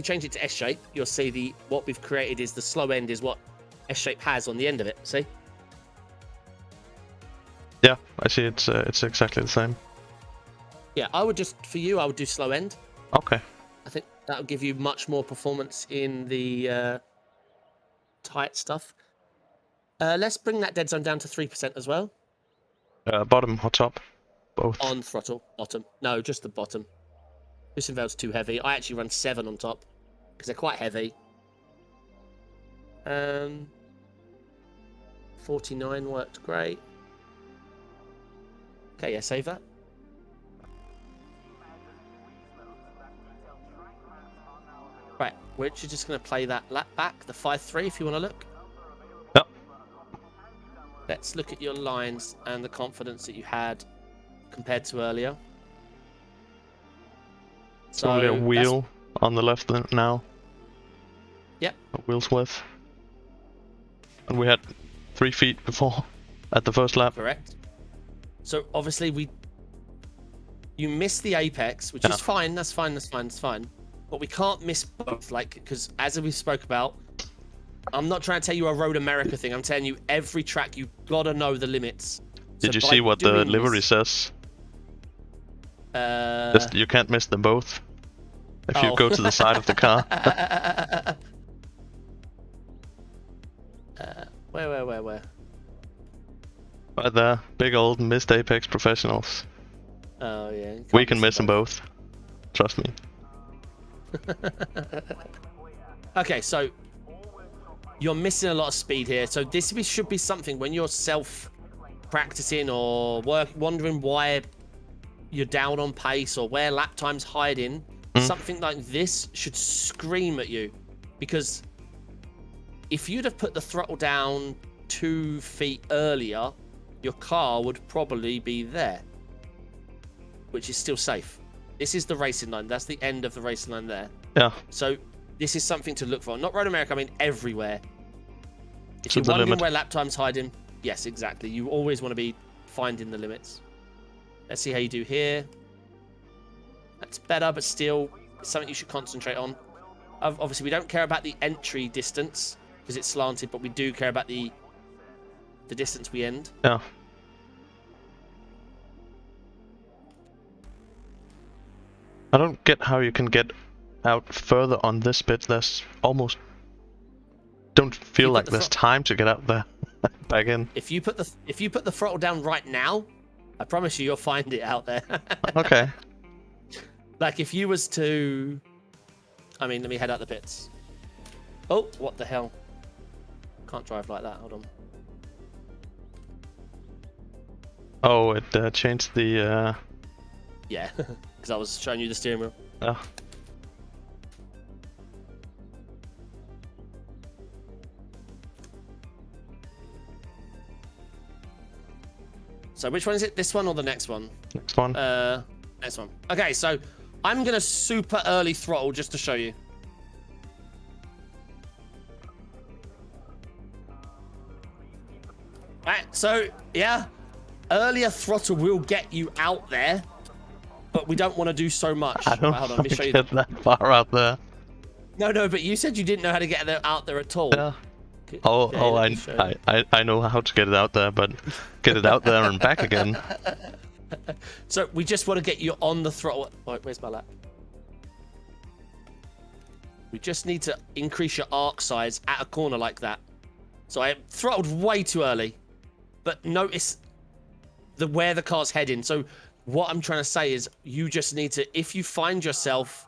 change it to S shape, you'll see what we've created is the slow end is what S shape has on the end of it. See? Yeah, I see. It's exactly the same. Yeah, I would do slow end. Okay. I think that would give you much more performance in the tight stuff. Let's bring that dead zone down to 3% as well. Bottom or top? Both. On throttle, bottom. No, just the bottom. Hussenfeld's too heavy. I actually run 7 on top because they're quite heavy. 49 worked great. Okay, yeah, save that. Right, we're actually just going to play that lap back, the 5-3, if you want to look. Yep. Let's look at your lines and the confidence that you had compared to earlier. It's only a wheel on the left now. Yep. A wheel's width. And we had 3 feet before at the first lap. Correct. So obviously you missed the apex, which is fine. That's fine. But we can't miss both, because as we spoke about, I'm not trying to tell you a Road America thing. I'm telling you every track you've got to know the limits. Did you see what the livery says? You can't miss them both. If you go to the side of the car. Where? Right there, big old missed Apex professionals. Oh yeah. We can miss them both. Trust me. Okay, so you're missing a lot of speed here. So this should be something when you're practicing or wondering why you're down on pace or where lap time's hiding. Something like this should scream at you, because if you'd have put the throttle down 2 feet earlier, your car would probably be there, which is still safe. This is the racing line. That's the end of the racing line there. Yeah. So this is something to look for. Not Road America, I mean everywhere. If To you're the wondering limit. where lap time's hiding, yes, exactly. You always want to be finding the limits. Let's see how you do here. That's better, but still it's something you should concentrate on. Obviously, we don't care about the entry distance because it's slanted, but we do care about the distance we end. Yeah. I don't get how you can get out further on this bit. There's almost don't feel like there's time to get out there back in. If you put the throttle down right now, I promise you, you'll find it out there. Okay. Like if you was to, I mean, let me head out the pits. Oh, what the hell? Can't drive like that. Hold on. Oh, it changed the. Yeah, because I was showing you the steering wheel. Oh. So which one is it? This one or the next one? Next one. Next one. Okay, so I'm gonna super early throttle just to show you. Right, so yeah, earlier throttle will get you out there, but we don't want to do so much. I don't Right, hold on, let me show you. get that far out there. No, but you said you didn't know how to get out there at all. Yeah. Oh, I know how to get it out there, but get it out there and back again. So we just want to get you on the throttle. Wait, where's my lap? We just need to increase your arc size at a corner like that. So I throttled way too early, but notice where the car's heading. So what I'm trying to say is you just need to, if you find yourself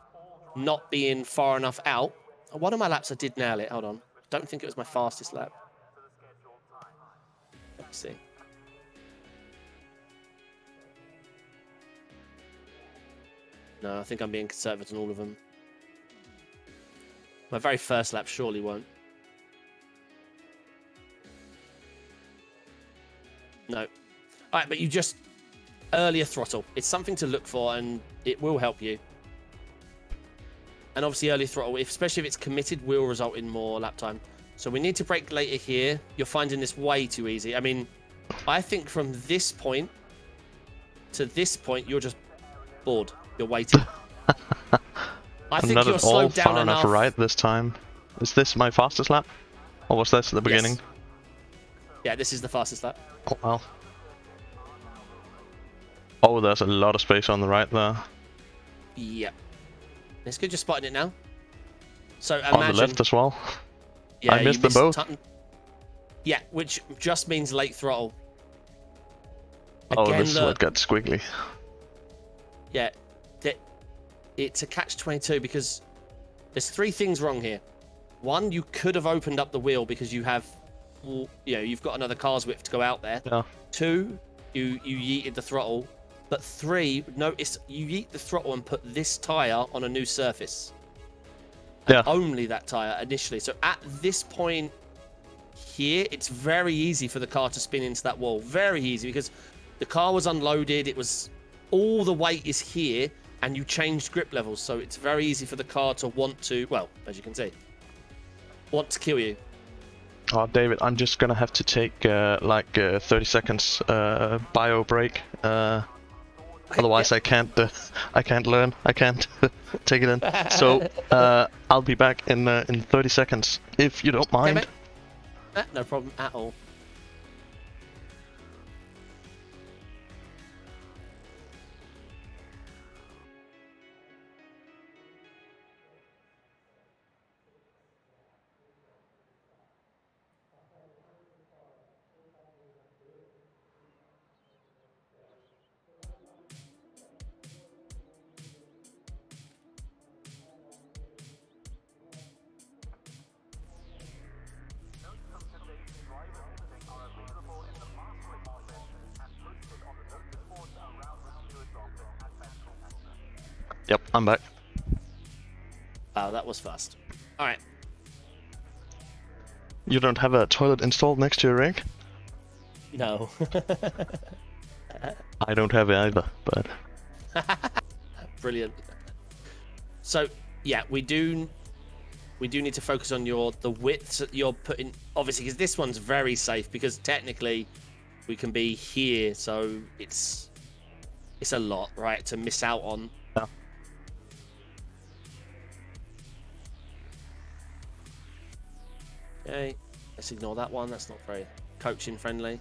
not being far enough out, one of my laps I did nail it. Hold on. Don't think it was my fastest lap. Let's see. No, I think I'm being conservative on all of them. My very first lap surely won't. No. All right, but you just earlier throttle. It's something to look for, and it will help you. And obviously, early throttle, especially if it's committed, will result in more lap time. So we need to brake later here. You're finding this way too easy. I mean, I think from this point to this point, you're just bored. You're waiting. I think not you're at all slowed down far enough right this time. Is this my fastest lap? Or was this at the beginning? Yes. Yeah, this is the fastest lap. Oh, well. Oh, there's a lot of space on the right there. Yep. It's good you're spotting it now. So imagine... On the left as well. Yeah, I missed them both. Yeah, which just means late throttle. Oh, Again, this is what got squiggly. Yeah, it's a catch-22 because there's 3 things wrong here. 1, you could have opened up the wheel because you have, you've got another car's width to go out there. Yeah. 2, you yeeted the throttle. But 3, notice you yeet the throttle and put this tyre on a new surface. Yeah. Only that tyre initially. So at this point here, it's very easy for the car to spin into that wall. Very easy because the car was unloaded. It was all the weight is here and you changed grip levels. So it's very easy for the car to want to, well, as you can see, want to kill you. Oh, David, I'm just gonna have to take 30 seconds bio break. Otherwise, I can't learn. I can't take it in. So I'll be back in 30 seconds if you don't mind. Okay, no problem at all. I'm back. Oh, that was fast. All right. You don't have a toilet installed next to your rig? No. I don't have it either, but... Brilliant. So, yeah, we do need to focus on the widths that you're putting, obviously, because this one's very safe, because technically we can be here, so it's a lot, right, to miss out on. Yeah. Okay, let's ignore that one. That's not very coaching friendly.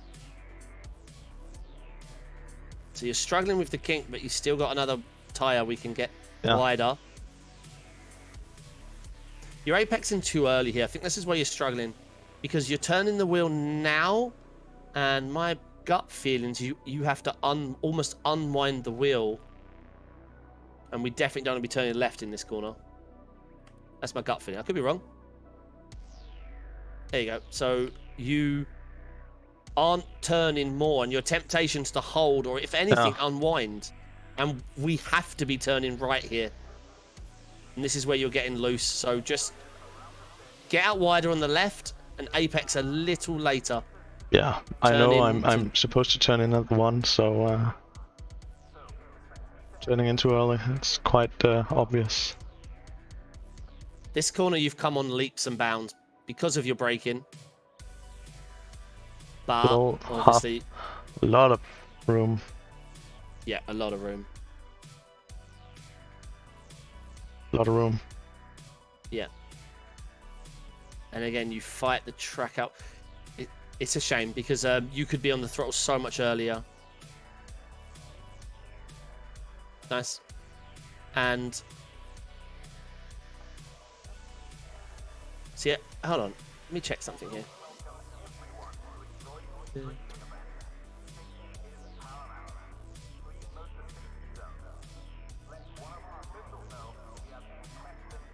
So you're struggling with the kink, but you still got another tyre we can get wider. You're apexing too early here. I think this is where you're struggling, because you're turning the wheel now, and my gut feelings, you have to almost unwind the wheel, and we definitely don't want to be turning left in this corner. That's my gut feeling. I could be wrong. There you go. So you aren't turning more, and your temptation's to hold, or if anything, unwind. And we have to be turning right here. And this is where you're getting loose. So just get out wider on the left and apex a little later. Yeah, I know I'm supposed to turn in at 1, so turning in too early, it's quite obvious. This corner you've come on leaps and bounds because of your braking. But Still obviously, a lot of room. Yeah, a lot of room. A lot of room. Yeah. And again, you fight the track out. It's a shame, because you could be on the throttle so much earlier. Nice. And so, yeah, hold on. Let me check something here.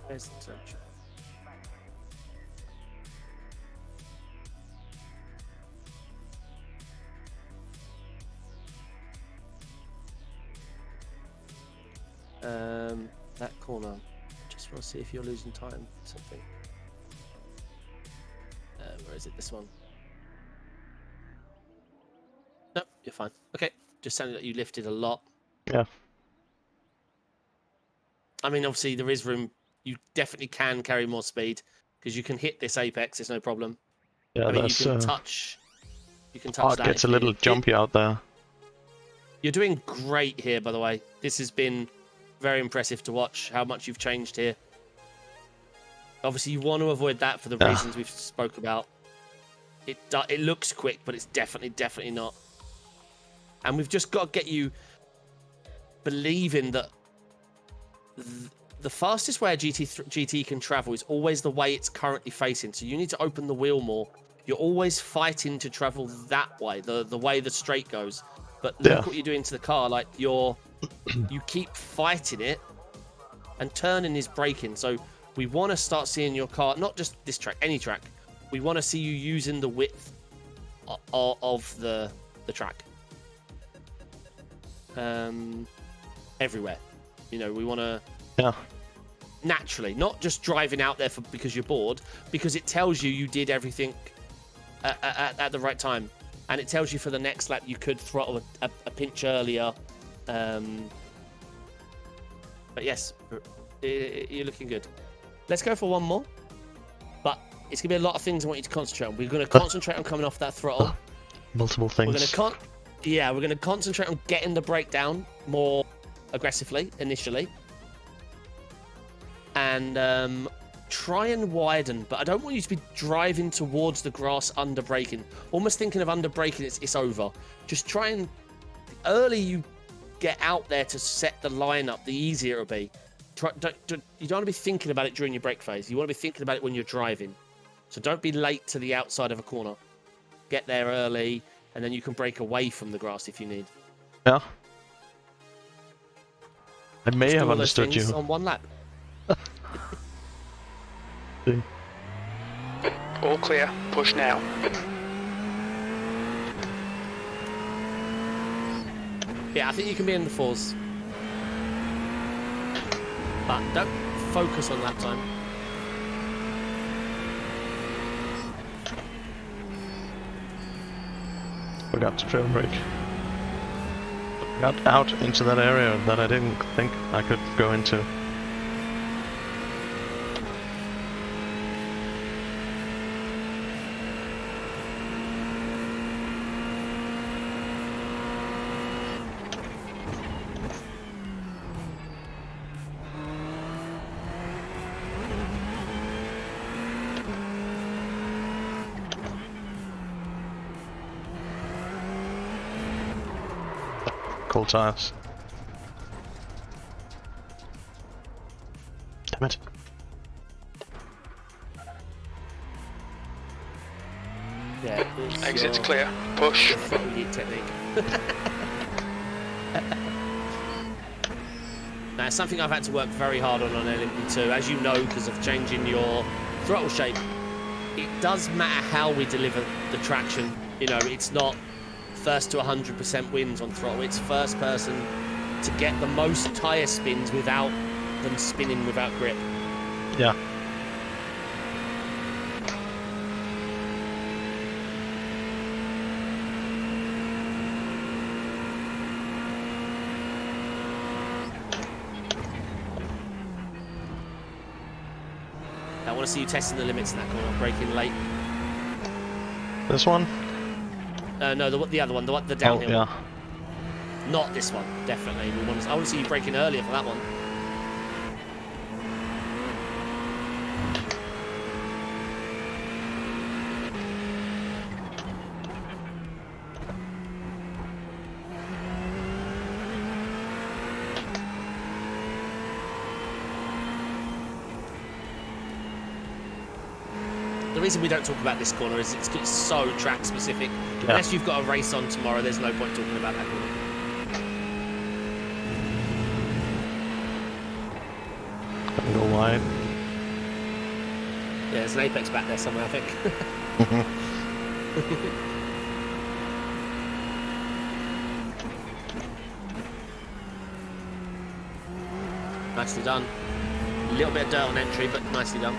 Where's the search? That corner. Just want to see if you're losing time. Something. Where is it? This one. Nope, you're fine. Okay, just sounded like you lifted a lot. Yeah. I mean, obviously there is room. You definitely can carry more speed, because you can hit this apex. It's no problem. Yeah, I mean, that's, you can touch. You can touch that. It gets a little jumpy out there. You're doing great here, by the way. This has been very impressive to watch how much you've changed here. Obviously, you want to avoid that for the reasons we've spoke about. It looks quick, but it's definitely not. And we've just got to get you believing that the fastest way a GT can travel is always the way it's currently facing. So you need to open the wheel more. You're always fighting to travel that way, the way the straight goes. But look what you're doing to the car. Like, you keep fighting it, and turning is braking. So we want to start seeing your car, not just this track, any track. We want to see you using the width of the track. Everywhere. You know, we want to... Yeah. Naturally, not just driving out there because you're bored, because it tells you did everything at the right time. And it tells you for the next lap you could throttle a pinch earlier. But yes, you're looking good. Let's go for one more. But it's going to be a lot of things I want you to concentrate on. We're going to concentrate on coming off that throttle. Multiple things. We're going to concentrate on getting the brake down more aggressively initially. And try and widen, but I don't want you to be driving towards the grass under braking. Almost thinking of under braking, it's over. Just try and, the earlier you get out there to set the line up, the easier it'll be. You don't want to be thinking about it during your brake phase. You want to be thinking about it when you're driving. So don't be late to the outside of a corner. Get there early, and then you can brake away from the grass if you need. Yeah. I may have understood you. On one lap. All clear. Push now. Yeah, I think you can be in the fours. But don't focus on lap time. Forgot to trail brake. Got out into that area that I didn't think I could go into. Cold tires. Damn it. Yeah, Exit's clear. Push. your throttle yeet technique. Now, it's something I've had to work very hard on LMP2, as you know, because of changing your throttle shape. It does matter how we deliver the traction. You know, it's not first to 100% wins on throttle. It's first person to get the most tyre spins without them spinning without grip. Yeah. I want to see you testing the limits in that corner, braking late. This one? No, the other one, the downhill. Oh, yeah. Not this one, definitely. I want to see you braking earlier for that one. The reason we don't talk about this corner is it's so track specific. Yeah. Unless you've got a race on tomorrow, there's no point talking about that corner. Go wide. Yeah, there's an apex back there somewhere, I think. Nicely done. A little bit of dirt on entry, but nicely done.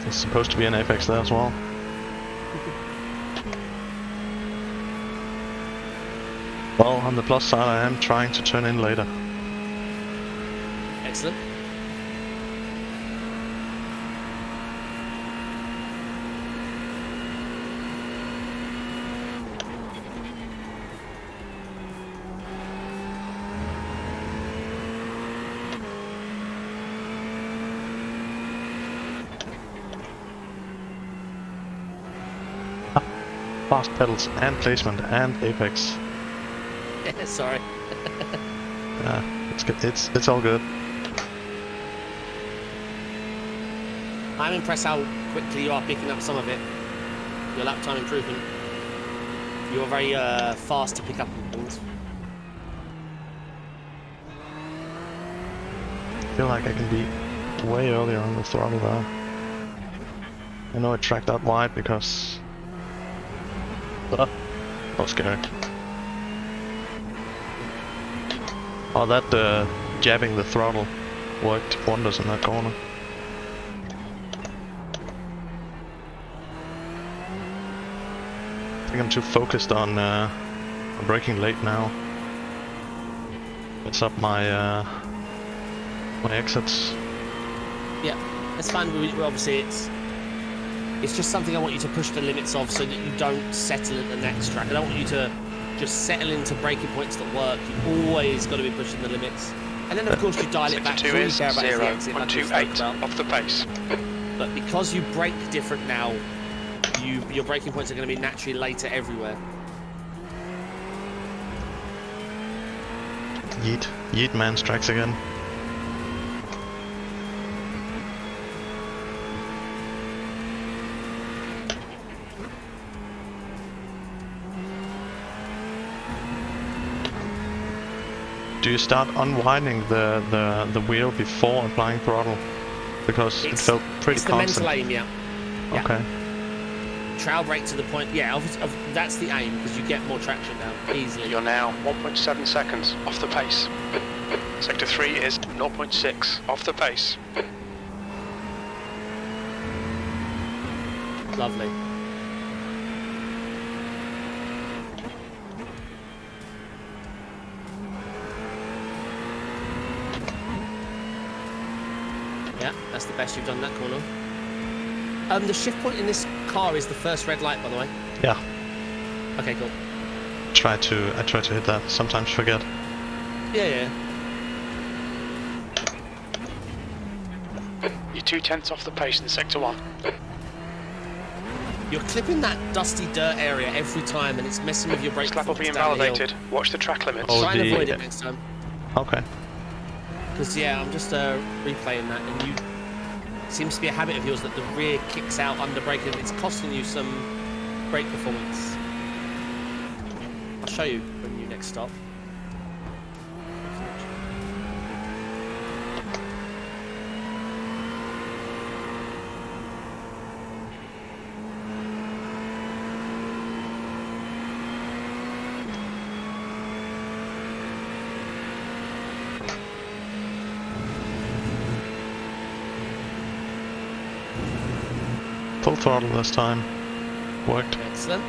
There's supposed to be an apex there as well. Well, on the plus side, I am trying to turn in later. Excellent. Fast pedals and placement and apex. Sorry. It's good. It's all good. I'm impressed how quickly you are picking up some of it. Your lap time improvement. You're very fast to pick up things. I feel like I can be way earlier on the throttle though. I know I tracked out wide because... that was scary. Oh, that jabbing the throttle worked wonders in that corner. I think I'm too focused on braking late now. It's up my my exits. Yeah, that's fine. We obviously it's just something I want you to push the limits of so that you don't settle at the next track. I don't want you to just settle into braking points that work. You've always got to be pushing the limits. And then of course you dial it back. Sector 2 is 0, like 128 off the pace. But because you brake different now, your braking points are going to be naturally later everywhere. Yeet man strikes again. Do you start unwinding the wheel before applying throttle? Because it felt pretty constant. It's the mental aim, yeah. Yeah. Okay. Trail brake to the point. Yeah, that's the aim because you get more traction down easily. You're now 1.7 seconds off the pace. Sector 3 is 0.6 off the pace. Lovely. Yeah, that's the best you've done that corner. The shift point in this car is the first red light, by the way. Yeah. Okay, cool. I try to hit that. Sometimes forget. Yeah. You're 0.2 off the pace in Sector 1. You're clipping that dusty dirt area every time, and it's messing with your brake. Slap will be performance down the hill. invalidated. Watch the track limits. Oh, Try and avoid it next time. Okay. Because yeah, I'm just replaying that, and you seems to be a habit of yours that the rear kicks out under braking. It's costing you some brake performance. I'll show you when you next stop. Full throttle this time. Worked. Excellent.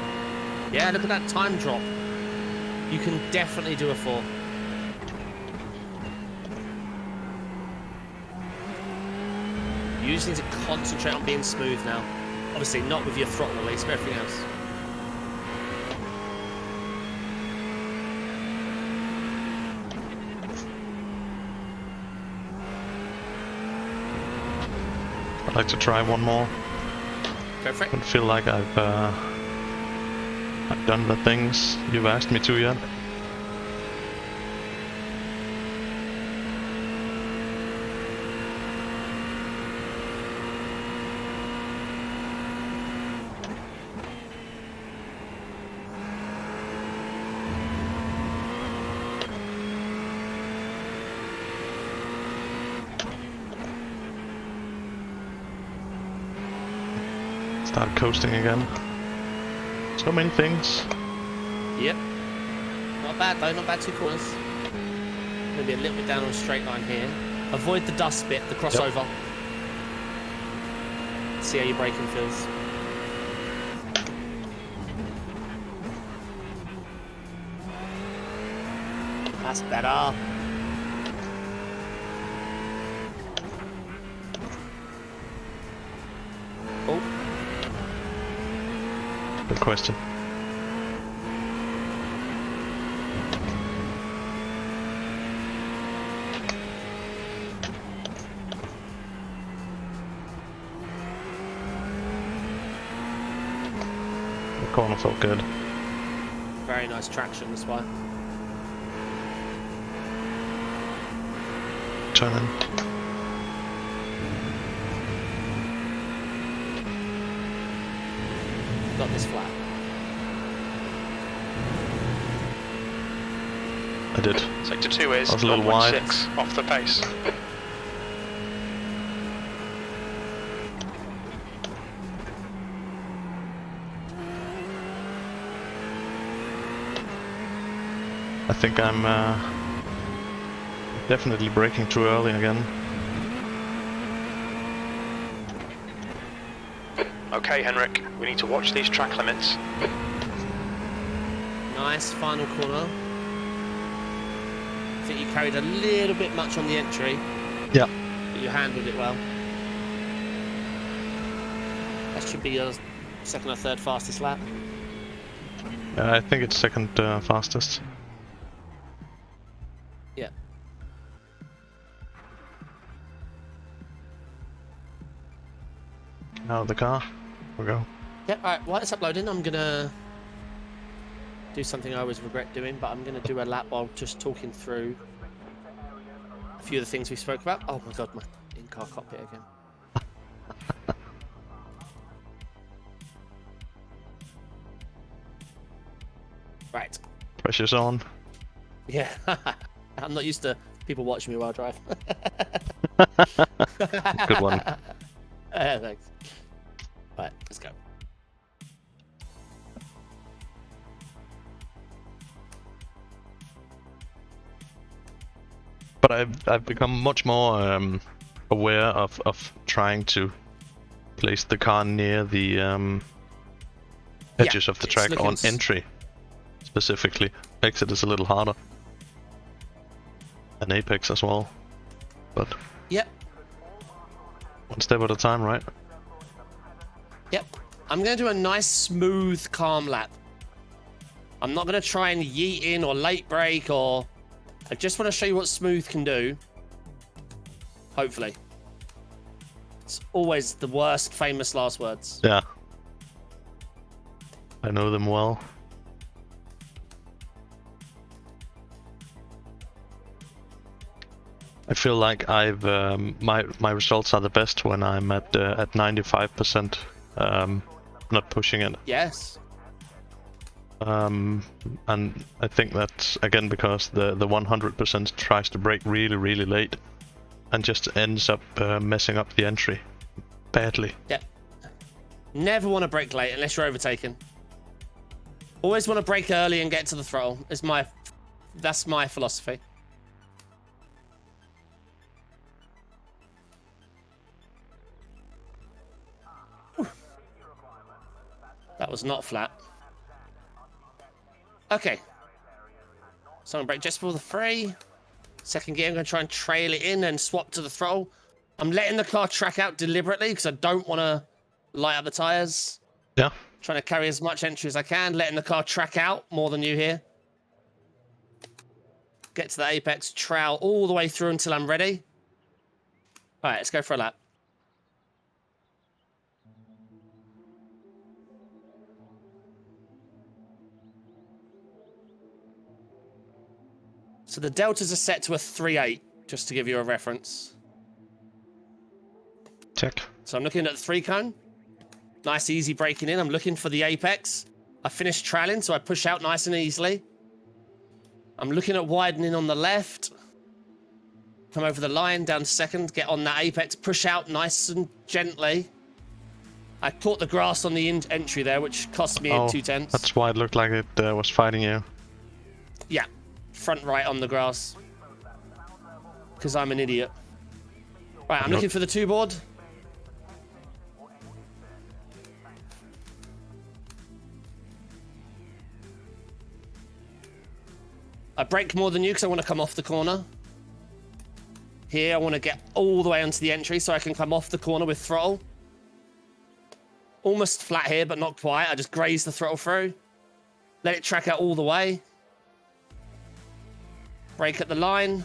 Yeah, look at that time drop. You can definitely do a 4. You just need to concentrate on being smooth now. Obviously, not with your throttle release, but everything else. I'd like to try one more. Go for it. Don't feel like I've done the things you've asked me to yet. Start coasting again. So many things. Yep. Not bad though, not bad 2 corners. Maybe a little bit down on a straight line here. Avoid the dust bit, the crossover. See how your braking feels. That's better. Oh. Good question. The corner felt good. Very nice traction this way. Turn in. Got this flat. I did. Sector 2 is I was a little wide. 0.6 off the pace. I think I'm definitely braking too early again. Okay, Henrik, we need to watch these track limits. Nice final corner. I think you carried a little bit much on the entry. Yeah. But you handled it well. That should be your second or third fastest lap. I think it's second fastest. Yeah. Out of the car. We go. Yeah, alright, while it's uploading, I'm gonna do something I always regret doing, but I'm gonna do a lap while just talking through a few of the things we spoke about. Oh my god, my in-car cockpit again. Right. Pressure's on. Yeah. I'm not used to people watching me while I drive. Good one. Thanks. Right, let's go. But I've become much more aware of trying to place the car near the edges of the track on entry, specifically. Exit is a little harder. And apex as well. But yep, one step at a time, right? Yep. I'm going to do a nice, smooth, calm lap. I'm not going to try and yeet in or late brake or... I just want to show you what smooth can do. Hopefully. It's always the worst famous last words. Yeah. I know them well. I feel like I've my results are the best when I'm at 95%, not pushing it. Yes. And I think that's again because the 100% tries to brake really, really late, and just ends up messing up the entry badly. Yep. Never want to brake late unless you're overtaken. Always want to brake early and get to the throttle. That's my philosophy. Whew. That was not flat. Okay. So I'm going to brake just before the free. Second gear, I'm going to try and trail it in and swap to the throttle. I'm letting the car track out deliberately because I don't want to light up the tyres. Yeah. Trying to carry as much entry as I can, letting the car track out more than you here. Get to the apex, trowel all the way through until I'm ready. All right, let's go for a lap. So the deltas are set to a 3.8, just to give you a reference. Check. So I'm looking at the 3 cone. Nice, easy braking in. I'm looking for the apex. I finished trailing, so I push out nice and easily. I'm looking at widening on the left. Come over the line, down to second. Get on that apex. Push out nice and gently. I caught the grass on the entry there, which cost me 2/10. That's why it looked like it was fighting you. Yeah. Front right on the grass. Because I'm an idiot. Right, I'm looking for the 2 board. I brake more than you because I want to come off the corner. Here, I want to get all the way onto the entry so I can come off the corner with throttle. Almost flat here, but not quite. I just graze the throttle through. Let it track out all the way. Brake at the line.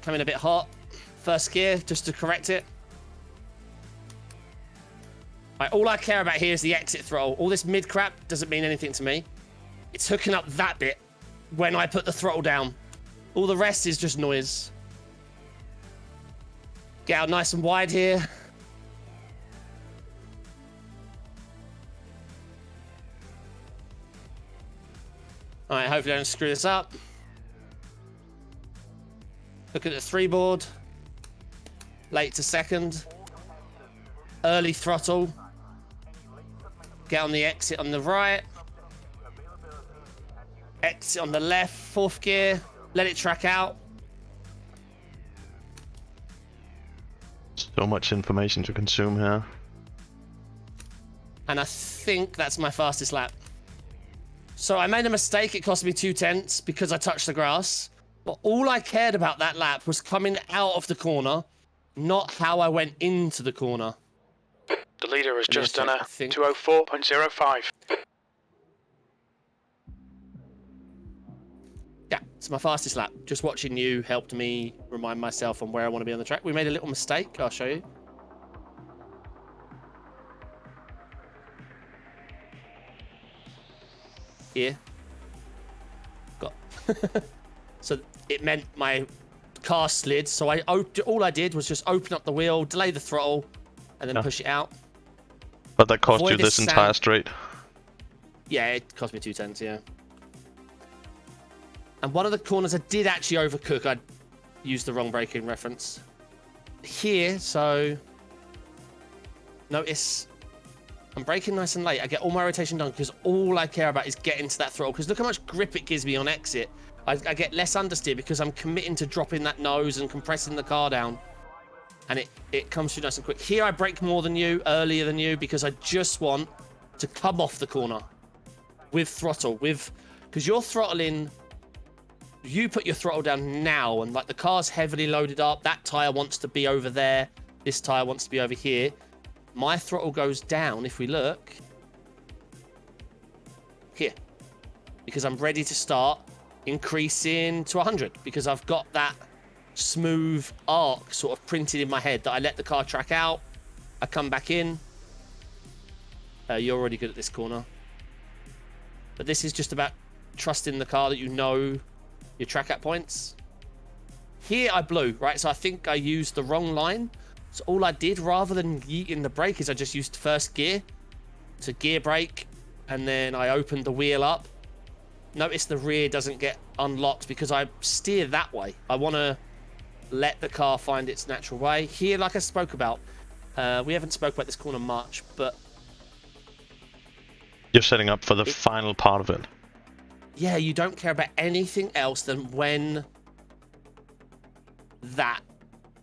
Coming a bit hot. First gear, just to correct it. Right, all I care about here is the exit throttle. All this mid crap doesn't mean anything to me. It's hooking up that bit when I put the throttle down. All the rest is just noise. Get out nice and wide here. All right, hopefully I don't screw this up. Look at the 3 board. Late to second. Early throttle. Get on the exit on the right. Exit on the left. 4th gear. Let it track out. So much information to consume here. And I think that's my fastest lap. So I made a mistake. It cost me 2/10 because I touched the grass. But all I cared about that lap was coming out of the corner, not how I went into the corner. The leader has just done a 204.05. Yeah, it's my fastest lap. Just watching you helped me remind myself on where I want to be on the track. We made a little mistake. I'll show you. Here. Got. So it meant my car slid. So all I did was just open up the wheel, delay the throttle, and then push it out. But that cost Avoid you this entire straight. Yeah, it cost me 2/10, yeah. And one of the corners I did actually overcook. I used the wrong braking reference. Here, so... Notice I'm braking nice and late. I get all my rotation done because all I care about is getting to that throttle. Because look how much grip it gives me on exit. I get less understeer because I'm committing to dropping that nose and compressing the car down. And it comes through nice and quick. Here I brake more than you, earlier than you, because I just want to come off the corner with throttle. Because you're throttling, you put your throttle down now, and like the car's heavily loaded up. That tyre wants to be over there. This tyre wants to be over here. My throttle goes down, if we look, here. Because I'm ready to start increasing to 100. Because I've got that smooth arc sort of printed in my head that I let the car track out. I come back in. You're already good at this corner. But this is just about trusting the car that you know your track at points. Here I blew, right? So I think I used the wrong line. So all I did, rather than yeeting the brake, is I just used first gear to gear brake, and then I opened the wheel up. Notice the rear doesn't get unlocked because I steer that way. I want to let the car find its natural way. Here, like I spoke about, we haven't spoke about this corner much, but you're setting up for the final part of it. Yeah, you don't care about anything else than when that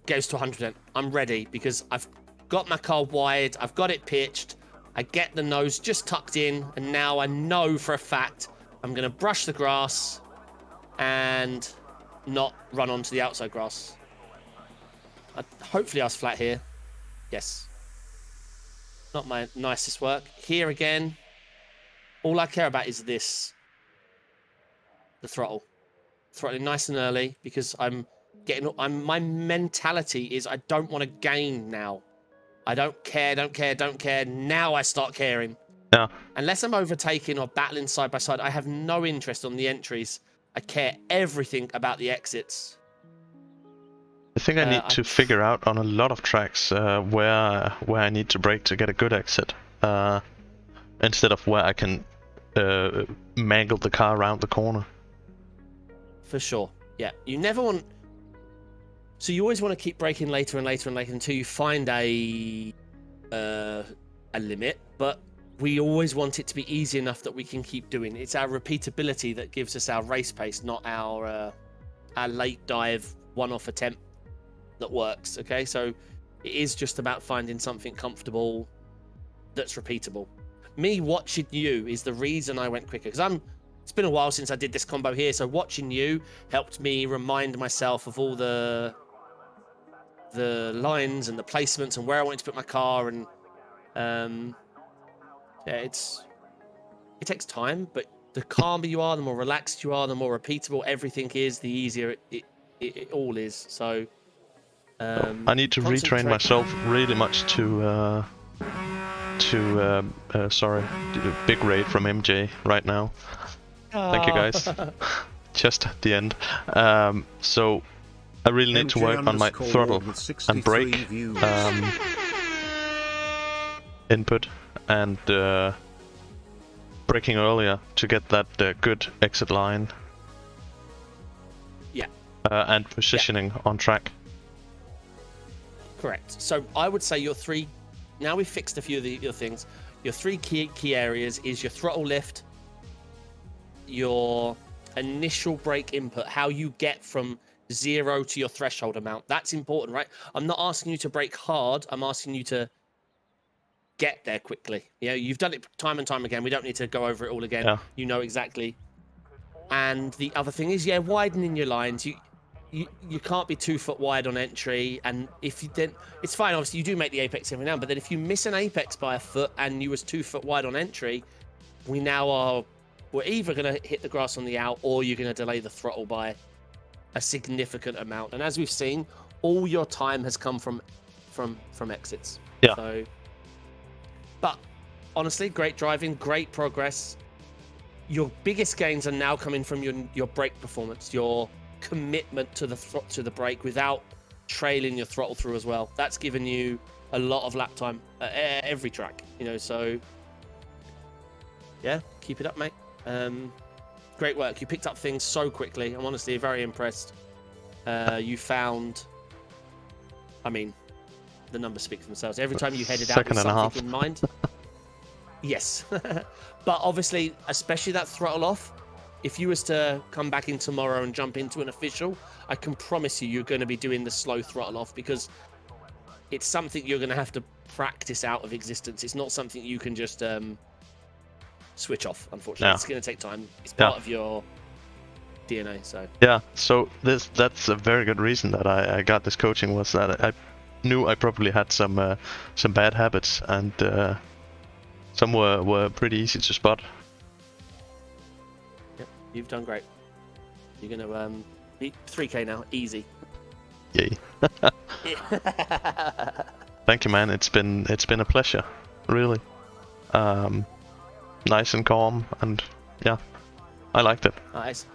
goes to 100%. I'm ready because I've got my car wide, I've got it pitched, I get the nose just tucked in, and now I know for a fact I'm going to brush the grass and not run onto the outside grass. Hopefully I was flat here. Yes. Not my nicest work. Here again, all I care about is this. The throttle. Throttling nice and early because my mentality is I don't want to gain now. I don't care. Now I start caring. Yeah. Unless I'm overtaking or battling side by side, I have no interest on the entries. I care everything about the exits. I think I need to figure out on a lot of tracks where I need to brake to get a good exit, instead of where I can mangle the car around the corner. For sure, yeah. You never want. So you always want to keep braking later and later and later until you find a limit. But we always want it to be easy enough that we can keep doing. It's our repeatability that gives us our race pace, not our late dive one-off attempt that works. Okay, so it is just about finding something comfortable that's repeatable. Me watching you is the reason I went quicker, because it's been a while since I did this combo here, so watching you helped me remind myself of all the lines and the placements and where I wanted to put my car, and yeah, it takes time, but the calmer you are, the more relaxed you are, the more repeatable everything is, the easier it all is. So I need to retrain myself really much to sorry, big raid from MJ right now. Thank you guys. Just at the end. So I really need to work on my throttle and brake input and braking earlier to get that good exit line. Yeah. And positioning on track. Correct. So I would say your three. Now we've fixed a few of your things. Your three key areas is your throttle lift, your initial brake input, how you get from 0 to your threshold amount. That's important, right? I'm not asking you to brake hard. I'm asking you to get there quickly. You know, you've done it time and time again. We don't need to go over it all again. Yeah. You know exactly. And the other thing is, yeah, widening your lines. You can't be 2 foot wide on entry, and if you then, it's fine. Obviously, you do make the apex every now and then, but then if you miss an apex by a foot and you was 2 foot wide on entry, we're either going to hit the grass on the out, or you're going to delay the throttle by a significant amount. And as we've seen, all your time has come from exits. Yeah. So, but honestly, great driving, great progress. Your biggest gains are now coming from your brake performance, your commitment to the brake without trailing your throttle through as well. That's given you a lot of lap time at every track, you know. So yeah, keep it up, mate. Great work. You picked up things so quickly. I'm honestly very impressed. You found, I mean, the numbers speak for themselves. Every time you headed out Second with and a something half. in mind. Yes. But obviously, especially that throttle off, if you was to come back in tomorrow and jump into an official, I can promise you're going to be doing the slow throttle off, because it's something you're going to have to practice out of existence. It's not something you can just switch off, unfortunately. Yeah. It's going to take time. It's Yeah. part of your DNA, so... Yeah, so that's a very good reason that I got this coaching, was that I knew I probably had some bad habits, and some were pretty easy to spot. Yep, you've done great. You're going to beat 3K now, easy. Yay. Thank you, man. It's been a pleasure, really. Nice and calm, and yeah, I liked it. Nice.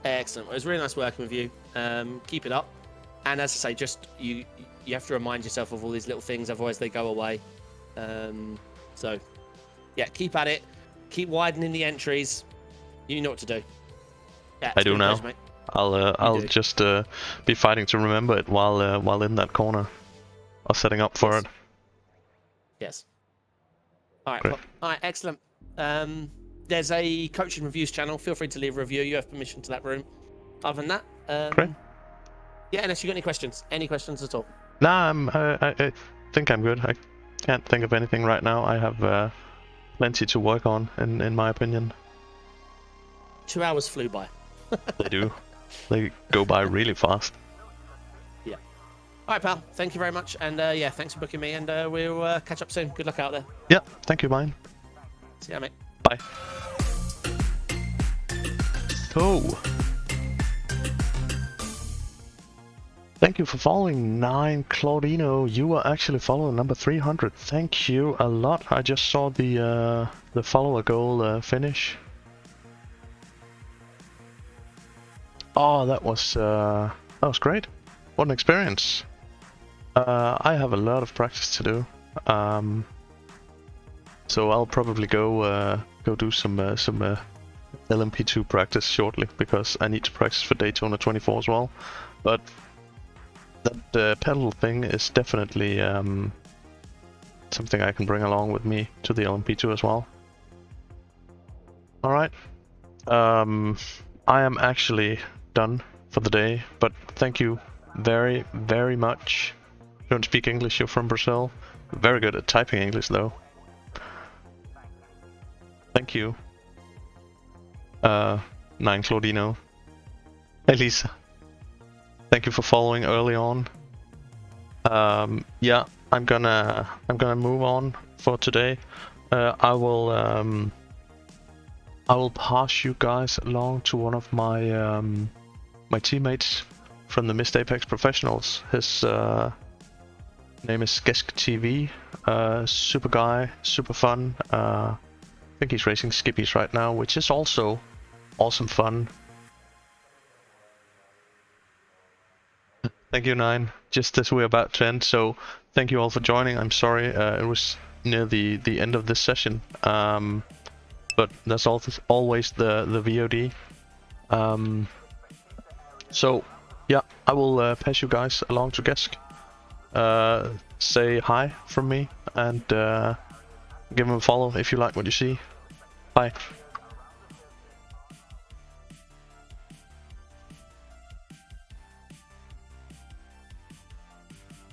Excellent. Well, it was really nice working with you. Keep it up. And as I say, just you have to remind yourself of all these little things, otherwise they go away. So, yeah, keep at it. Keep widening the entries. You know what to do. Yeah, I do now. Pleasure, mate. I'll do. just be fighting to remember it while in that corner, or setting up for Yes. it. Yes. All right. Great. Well, all right. Excellent. There's a coaching reviews channel. Feel free to leave a review. You have permission to that room. Other than that, Great. yeah. Unless you got any questions at all. Nah, I think I'm good. I can't think of anything right now. I have plenty to work on, in my opinion. 2 hours flew by. They do. They go by really fast. Yeah. All right, pal. Thank you very much. And yeah, thanks for booking me. And we'll catch up soon. Good luck out there. Yeah, thank you, mine. See ya, mate. Bye. So, thank you for following 9 Claudino. You are actually following number 300. Thank you a lot. I just saw the follower goal finish. Oh, that was great. What an experience. I have a lot of practice to do. So I'll probably go do some LMP2 practice shortly, because I need to practice for Daytona 24 as well. But that pedal thing is definitely something I can bring along with me to the LMP2 as well. Alright. I am actually done for the day, but thank you very, very much. Don't speak English, you're from Brazil. Very good at typing English though. Thank you. 9 Claudino. Elisa. Thank you for following early on. Yeah, I'm gonna move on for today. I will pass you guys along to one of my my teammates from the Missed Apex Professionals. His name is Gesk TV. Super guy, super fun. I think he's racing skippies right now, which is also awesome fun. Thank you, 9. Just as we're about to end, so thank you all for joining. I'm sorry it was near the end of this session, but that's always the VOD. So yeah, I will pass you guys along to Gesk. Say hi from me, and give him a follow if you like what you see. Bye.